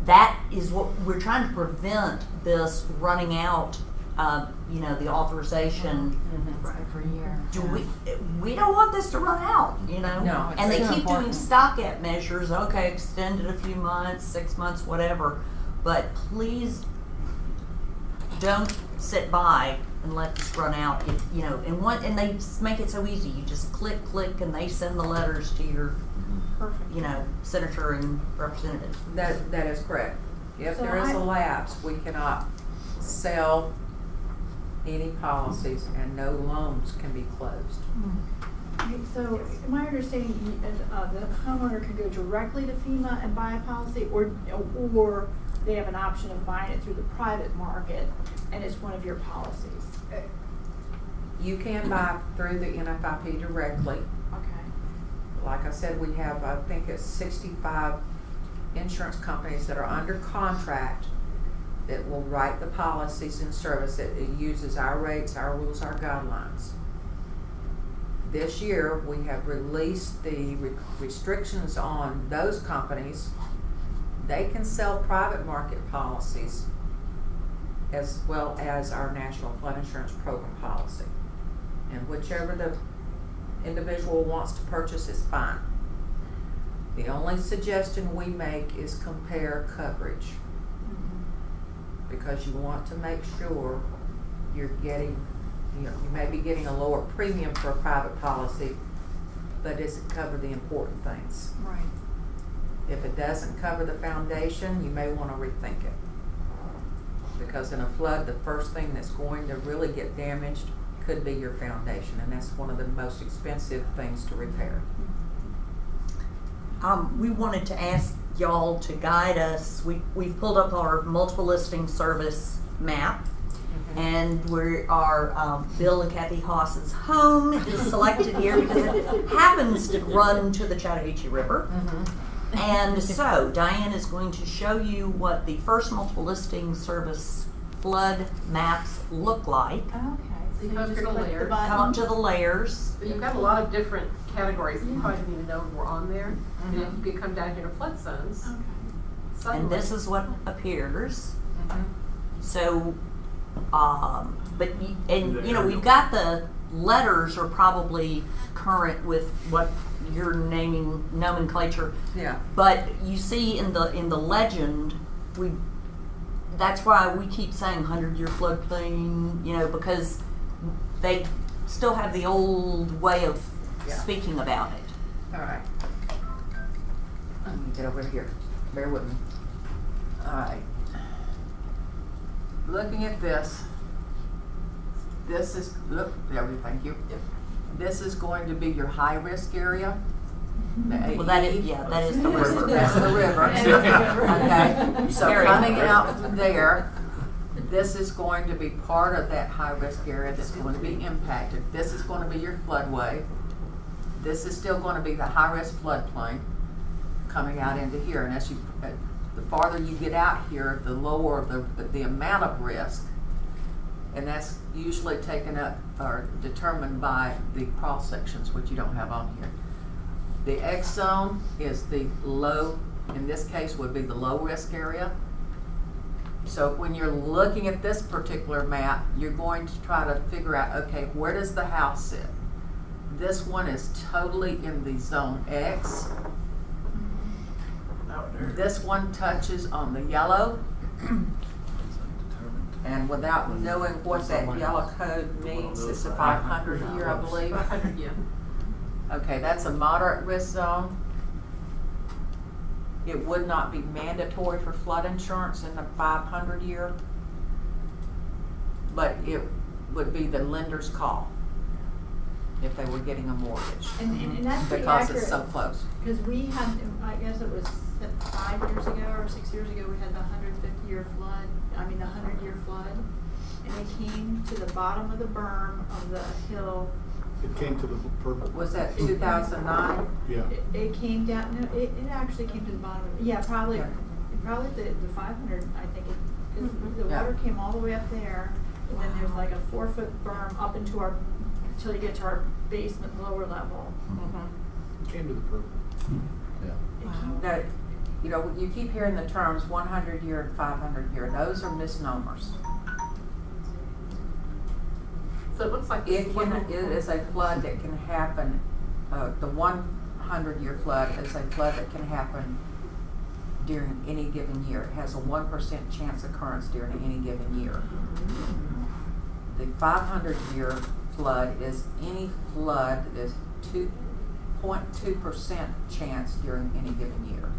Speaker 1: That is what we're trying to prevent, this running out. The authorization.
Speaker 15: For a year.
Speaker 1: We don't want this to run out,
Speaker 3: No,
Speaker 1: and they
Speaker 3: it's
Speaker 1: keep
Speaker 3: important.
Speaker 1: doing stopgap measures. Okay, extended a few months, 6 months, whatever. But please don't sit by and let this run out. And they just make it so easy. You just click, and they send the letters to your, senator and representative.
Speaker 3: That is correct. If
Speaker 9: So
Speaker 3: there is a lapse, we cannot sell any policies and no loans can be closed.
Speaker 9: Okay, so my understanding, the homeowner can go directly to FEMA and buy a policy, or they have an option of buying it through the private market, and it's one of your policies.
Speaker 3: You can buy through the NFIP directly.
Speaker 9: Okay.
Speaker 3: Like I said, we have, I think it's 65 insurance companies that are under contract that will write the policies and service it. It uses our rates, our rules, our guidelines. This year, we have released the restrictions on those companies. They can sell private market policies as well as our National Flood Insurance Program policy. And whichever the individual wants to purchase is fine. The only suggestion we make is compare coverage. Because you want to make sure you're getting, you may be getting a lower premium for a private policy, but does it cover the important things?
Speaker 9: Right.
Speaker 3: If it doesn't cover the foundation, you may want to rethink it. Because in a flood, the first thing that's going to really get damaged could be your foundation, and that's one of the most expensive things to repair.
Speaker 1: We wanted to ask y'all to guide us. We've pulled up our multiple listing service map, and our Bill and Kathy Haas's home is selected here because it happens to run to the Chattahoochee River. And so Diane is going to show you what the first multiple listing service flood maps look like.
Speaker 9: Okay.
Speaker 5: So you come up to the layers.
Speaker 1: Come up to the layers.
Speaker 5: So you've got a lot of different categories that you probably didn't even know were on there. And if you could come down here to flood zones.
Speaker 9: Okay.
Speaker 1: And this is what appears. So, we've got the letters are probably current with what you're naming nomenclature.
Speaker 3: Yeah.
Speaker 1: But you see in the legend, that's why we keep saying 100-year floodplain, because they still have the old way of speaking about it.
Speaker 3: All right. Let me get over here. Bear with me. All right. Looking at this, thank you. This is going to be your high-risk area.
Speaker 1: Well, that is the river.
Speaker 3: That's the river. Okay. So coming out from there, this is going to be part of that high-risk area that's going to be impacted. This is going to be your floodway. This is still going to be the high-risk floodplain coming out into here. And as the farther you get out here, the lower the amount of risk. And that's usually taken up or determined by the cross sections, which you don't have on here. The X zone is the low, in this case would be the low risk area. So when you're looking at this particular map, you're going to try to figure out, okay, where does the house sit? This one is totally in the zone X. This one touches on the yellow. And without knowing what that yellow code means, it's a 500 a year, I believe.
Speaker 5: 500, yeah.
Speaker 3: Okay, that's a moderate risk zone. It would not be mandatory for flood insurance in the 500 year, but it would be the lender's call. if they were getting a mortgage.
Speaker 9: And that's pretty
Speaker 3: Because
Speaker 9: accurate.
Speaker 3: it's so close.
Speaker 9: Because we had, I guess it was 5 years ago or 6 years ago, we had the 150-year flood, the 100-year flood. And it came to the bottom of the berm of the hill.
Speaker 7: It came to the purple.
Speaker 3: Was that 2009?
Speaker 7: Yeah.
Speaker 9: It came down, no, it actually came to the bottom of, yeah, probably the 500, I think it, 'cause the
Speaker 3: Yeah.
Speaker 9: water came all the way up there. And then there's like a 4-foot berm up into our, until you get to our basement lower level.
Speaker 7: It came to the purple.
Speaker 10: Yeah.
Speaker 3: Now, you know, you keep hearing the terms 100-year and 500-year. Those are misnomers.
Speaker 5: So it looks like
Speaker 3: It is a flood that can happen, the 100-year flood is a flood that can happen during any given year. It has a 1% chance occurrence during any given year. The 500-year flood is any flood that is 2.2% chance during any given year.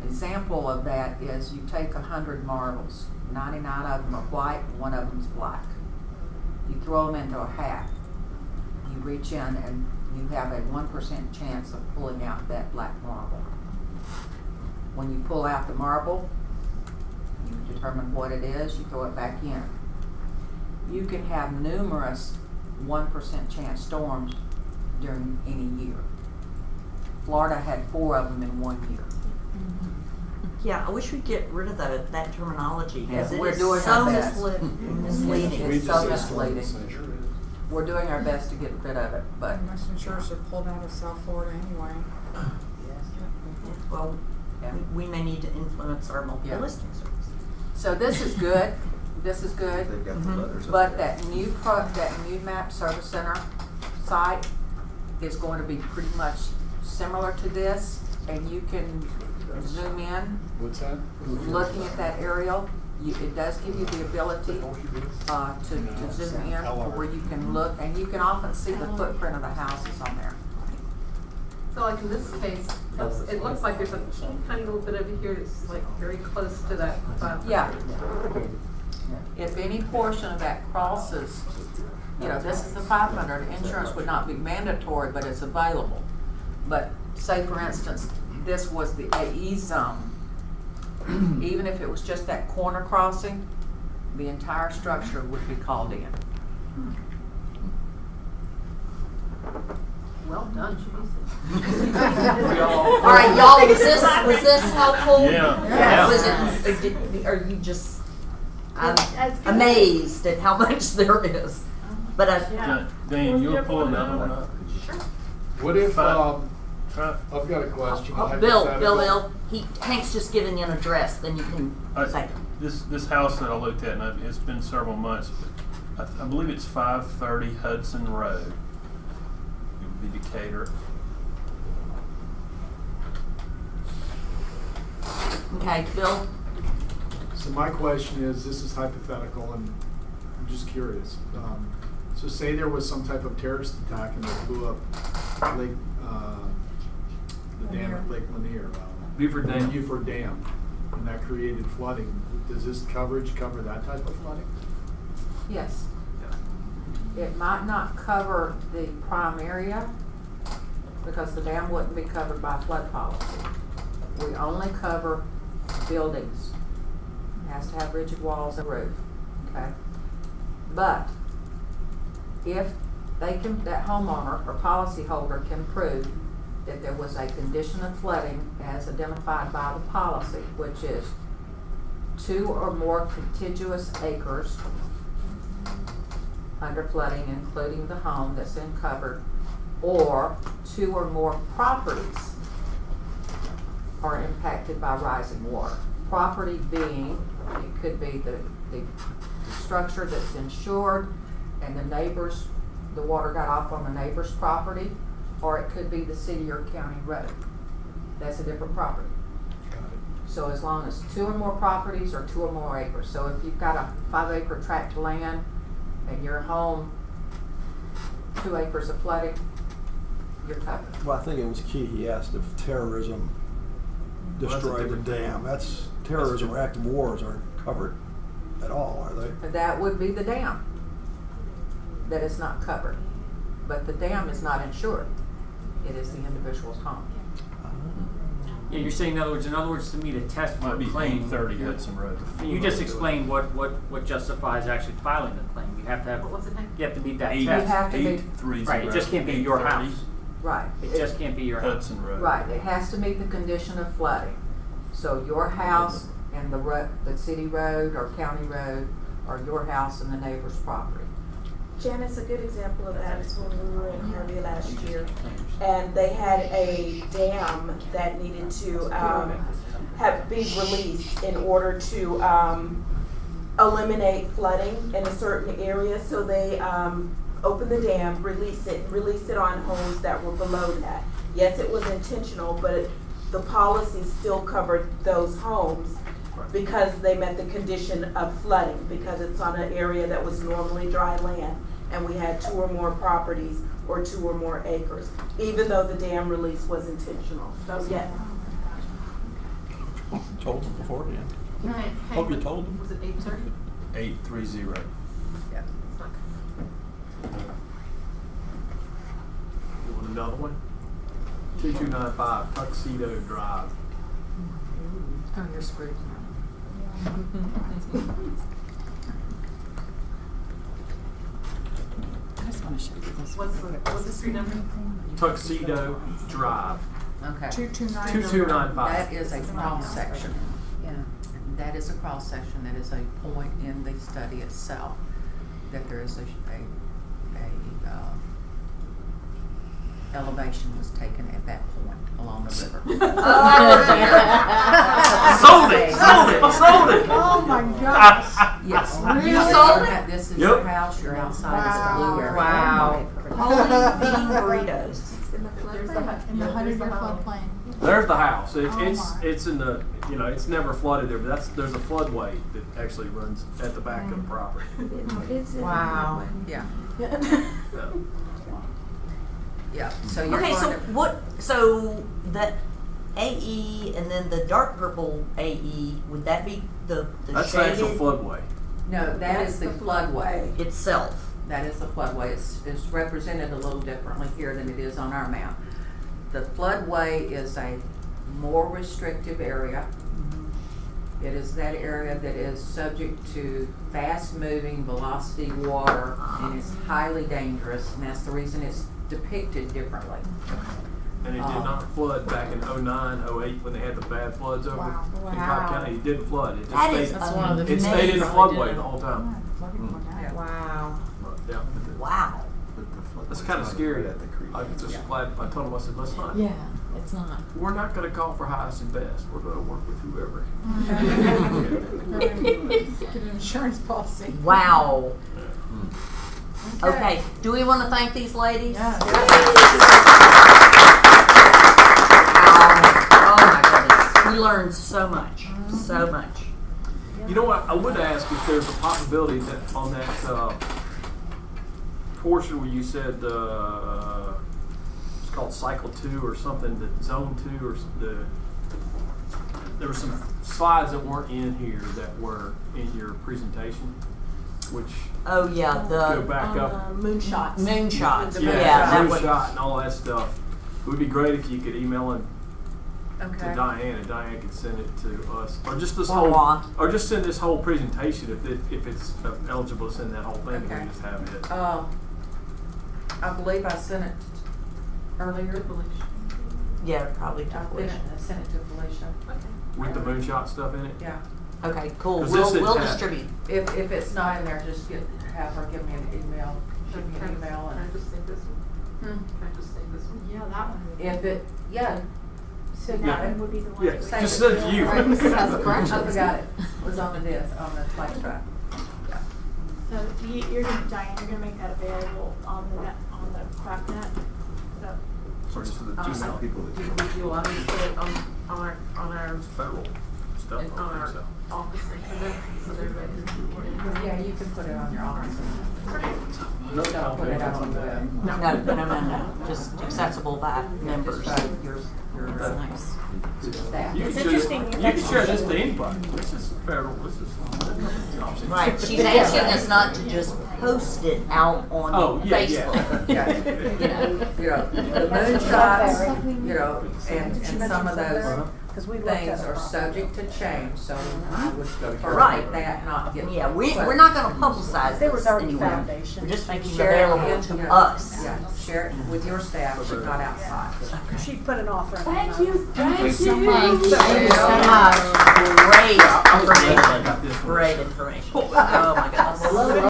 Speaker 3: Example of that is you take 100 marbles, 99 of them are white, and 1 of them is black. You throw them into a hat. You reach in and you have a 1% chance of pulling out that black marble. When you pull out the marble, you determine what it is, you throw it back in. You can have numerous 1% chance storms during any year. Florida had 4 of them in 1 year.
Speaker 1: Yeah, I wish we'd get rid of that terminology because
Speaker 3: Yeah,
Speaker 1: it
Speaker 3: we're
Speaker 1: is
Speaker 3: doing
Speaker 1: so
Speaker 3: our best.
Speaker 1: misleading.
Speaker 3: It's so misleading. We're doing our best to get rid of it, but
Speaker 8: Most insurers are pulled out of South Florida anyway.
Speaker 1: Well,
Speaker 3: yeah.
Speaker 1: we may need to influence our multiple
Speaker 3: Yeah.
Speaker 1: listing service.
Speaker 3: So this is good. This is good.
Speaker 10: They've got the letters up
Speaker 3: But
Speaker 10: there.
Speaker 3: that new map service center site is going to be pretty much similar to this, and you can zoom in.
Speaker 7: What's that?
Speaker 3: Looking at that aerial, it does give you the ability to zoom in where you can look, and you can often see the footprint of the houses on there.
Speaker 5: So like in this case, it looks like there's a tiny little bit over here that's like very close to that 500.
Speaker 3: Yeah. If any portion of that crosses, you know, this is the 500, insurance would not be mandatory, but it's available. But say for instance, this was the AE zone. Even if it was just that corner crossing, the entire structure would be called in.
Speaker 5: Well done,
Speaker 1: All right, y'all, was this helpful?
Speaker 13: Yeah.
Speaker 1: Was it, are you just, I'm
Speaker 9: That's good.
Speaker 1: amazed at how much there is. But
Speaker 13: Dan, you'll pull another one up.
Speaker 7: What if,
Speaker 13: Try-
Speaker 7: I've got a question. a
Speaker 1: Bill,
Speaker 7: hypothetical.
Speaker 1: Hank's just giving you an address, then you can say.
Speaker 13: This house that I looked at, and it's been several months, but I believe it's 530 Hudson Road. It would be Decatur.
Speaker 1: Okay, Bill?
Speaker 7: So my question is, this is hypothetical, and I'm just curious. So say there was some type of terrorist attack and they blew up Lake, the dam at Lake Lanier,
Speaker 4: Buford Dam.
Speaker 7: Buford Dam, and that created flooding. Does this coverage cover that type of flooding?
Speaker 3: Yes. It might not cover the prime area because the dam wouldn't be covered by flood policy. We only cover buildings. It has to have rigid walls and roof, okay? But if they can, that homeowner or policyholder can prove that there was a condition of flooding as identified by the policy, which is 2 or more contiguous acres under flooding, including the home that's in covered, or 2 or more properties are impacted by rising water. Property being, it could be the structure that's insured and the neighbors, the water got off on the neighbor's property, or it could be the city or county road. That's a different property. So as long as 2 or more properties or 2 or more acres. So if you've got a 5-acre tract of land and your home, 2 acres of flooding, you're covered.
Speaker 14: Well, I think it was key, he asked if terrorism destroyed the dam. That's, terrorism or active wars aren't covered at all, are they?
Speaker 3: That would be the dam that is not covered. but the dam is not insured. It is the individual's home.
Speaker 2: Yeah, you're saying in other words, to meet a test for
Speaker 13: Might
Speaker 2: a
Speaker 13: be
Speaker 2: claim.
Speaker 13: 30 Hudson Road.
Speaker 2: You just explained what justifies actually filing the claim. You have to have.
Speaker 5: What's the name?
Speaker 2: You have to meet that
Speaker 13: Eight-
Speaker 2: test.
Speaker 3: You have to be,
Speaker 13: 830.
Speaker 2: Right. It just can't be your
Speaker 13: 830
Speaker 2: house.
Speaker 3: right.
Speaker 2: It just can't be your house.
Speaker 13: Hudson Road.
Speaker 3: Right, it has to meet the condition of flooding. So your house and the city road or county road, or your house and the neighbor's property.
Speaker 6: Janice, a good example of that is when we were in Harvey last year, and they had a dam that needed to be released in order to eliminate flooding in a certain area. So they opened the dam, released it on homes that were below that. Yes, it was intentional, but the policy still covered those homes because they met the condition of flooding, because it's on an area that was normally dry land, and we had 2 or more properties or 2 or more acres, even though the dam release was intentional. So yes.
Speaker 14: Told them beforehand.
Speaker 5: Hey,
Speaker 14: Hope you told them.
Speaker 5: Was it 8:30?
Speaker 13: 830.
Speaker 3: Yeah.
Speaker 5: It's not.
Speaker 4: You want another one? 2295 Tuxedo Drive.
Speaker 3: Oh, you're screwed now.
Speaker 12: I just want to show you this.
Speaker 5: What's the street number?
Speaker 4: Tuxedo Drive.
Speaker 3: Okay.
Speaker 4: 2295.
Speaker 3: That is a cross section. Yeah. That is a cross section. That is a point in the study itself that there is a elevation was taken at that point along the river.
Speaker 4: Sold it!
Speaker 9: Oh my gosh.
Speaker 3: Yes.
Speaker 9: Really?
Speaker 3: You sold it? This is your
Speaker 4: Yep.
Speaker 3: house. You're outside of the blue area.
Speaker 1: Wow. Holy bean burritos.
Speaker 5: It's in the
Speaker 9: In
Speaker 5: floodplain.
Speaker 9: the 100-year
Speaker 5: home.
Speaker 9: floodplain.
Speaker 4: There's the house.
Speaker 9: Oh
Speaker 4: It's in the, it's never flooded there, but there's a floodway that actually runs at the back of the property.
Speaker 6: Wow.
Speaker 3: Yeah.
Speaker 4: Yeah.
Speaker 3: Yeah. So you're
Speaker 1: Okay, so
Speaker 3: going to,
Speaker 1: so the AE and then the dark purple AE, would that be the
Speaker 4: That's the actual
Speaker 1: shaded
Speaker 4: floodway.
Speaker 3: no, that is the floodway.
Speaker 1: itself?
Speaker 3: That is the floodway. It's represented a little differently here than it is on our map. The floodway is a more restrictive area. It is that area that is subject to fast-moving velocity water and is highly dangerous, and that's the reason it's depicted differently.
Speaker 4: And it did not flood back in 09, 08 when they had the bad floods over in Cobb County. It didn't flood. It just
Speaker 1: That
Speaker 4: stayed,
Speaker 1: is amazing.
Speaker 4: it stayed in the floodway the whole time.
Speaker 6: Wow.
Speaker 4: Yeah.
Speaker 1: Wow.
Speaker 4: That's kind of scary. I told them, I said, let's not.
Speaker 15: Yeah, it's not.
Speaker 4: We're not going to call for highest and best. We're going to work with whoever.
Speaker 9: Get an insurance policy.
Speaker 1: Wow. Okay. Do we want to thank these ladies?
Speaker 9: Yeah.
Speaker 1: Oh my goodness. We learned so much. So much.
Speaker 4: You know what? I would ask if there's a possibility that on that portion where you said it's called Cycle 2 or something, the Zone 2 or there were some slides that weren't in here that were in your presentation, which
Speaker 1: Oh yeah,
Speaker 4: go
Speaker 1: the
Speaker 4: back up.
Speaker 6: Moonshots.
Speaker 1: moonshots.
Speaker 4: Yeah,
Speaker 1: that would.
Speaker 4: moonshot and all that stuff. It would be great if you could email it to
Speaker 3: Okay.
Speaker 4: Diane, and Diane could send it to us, or just this
Speaker 1: Or
Speaker 4: whole,
Speaker 1: Juan.
Speaker 4: or just send this whole presentation if it's eligible to send that whole thing.
Speaker 3: Okay.
Speaker 4: We just have it.
Speaker 3: I believe I sent it earlier.
Speaker 1: Yeah, probably to
Speaker 3: I
Speaker 1: Felicia.
Speaker 3: sent it to Felicia.
Speaker 4: With the moonshot stuff in it.
Speaker 3: Yeah.
Speaker 1: Okay, cool.
Speaker 4: 'Cause
Speaker 1: We'll
Speaker 4: this is that.
Speaker 1: distribute.
Speaker 3: If it's not in there, just have her give me an email. Shoot me an email.
Speaker 5: Can I just take this one?
Speaker 3: And,
Speaker 5: Can I just take this one?
Speaker 9: Yeah, that one would be.
Speaker 3: if it, yeah.
Speaker 9: So
Speaker 4: Yeah.
Speaker 9: that one would be the one.
Speaker 4: Yeah,
Speaker 9: that we-
Speaker 4: just send it to you.
Speaker 3: I forgot it. It was on the disc, on the flight track. Yeah.
Speaker 9: So you're gonna, Diane, you're gonna make that available on the net, on the craft net? So,
Speaker 10: Or just for the
Speaker 3: Just
Speaker 10: Gmail people that
Speaker 5: Do you want me to put it on our
Speaker 4: It's federal stuff.
Speaker 5: and
Speaker 4: I
Speaker 5: on
Speaker 4: don't
Speaker 5: our
Speaker 4: think so.
Speaker 5: office internet so that everybody
Speaker 3: Yeah, you can put it on your office.
Speaker 4: No,
Speaker 3: Don't put it out on the web.
Speaker 1: No. Just accessible by members.
Speaker 3: Your
Speaker 1: Nice.
Speaker 3: staff.
Speaker 4: You
Speaker 9: It's
Speaker 4: can
Speaker 9: interesting.
Speaker 4: share, you can share this to anybody. This is federal. This is
Speaker 1: Right. She's asking us not to just post it out on
Speaker 4: Oh, yeah, yeah.
Speaker 1: Facebook.
Speaker 3: Yeah.
Speaker 1: You know.
Speaker 3: You know, the moonshots, you know, and some of those things are subject to change, so I would prefer
Speaker 1: Right.
Speaker 3: that not get.
Speaker 1: Yeah, we're not gonna publicize
Speaker 8: There was
Speaker 1: this
Speaker 8: already
Speaker 1: anywhere.
Speaker 8: foundation.
Speaker 1: We're just making it
Speaker 3: Share it
Speaker 1: available
Speaker 3: in,
Speaker 1: to
Speaker 3: you know,
Speaker 1: us.
Speaker 3: Yeah, share it with your staff, but not outside.
Speaker 8: She put an offer in.
Speaker 6: Thank you, thank you.
Speaker 15: Thank you so
Speaker 1: Great
Speaker 15: much.
Speaker 1: information.
Speaker 4: I got this one.
Speaker 1: Great information. Oh my goodness.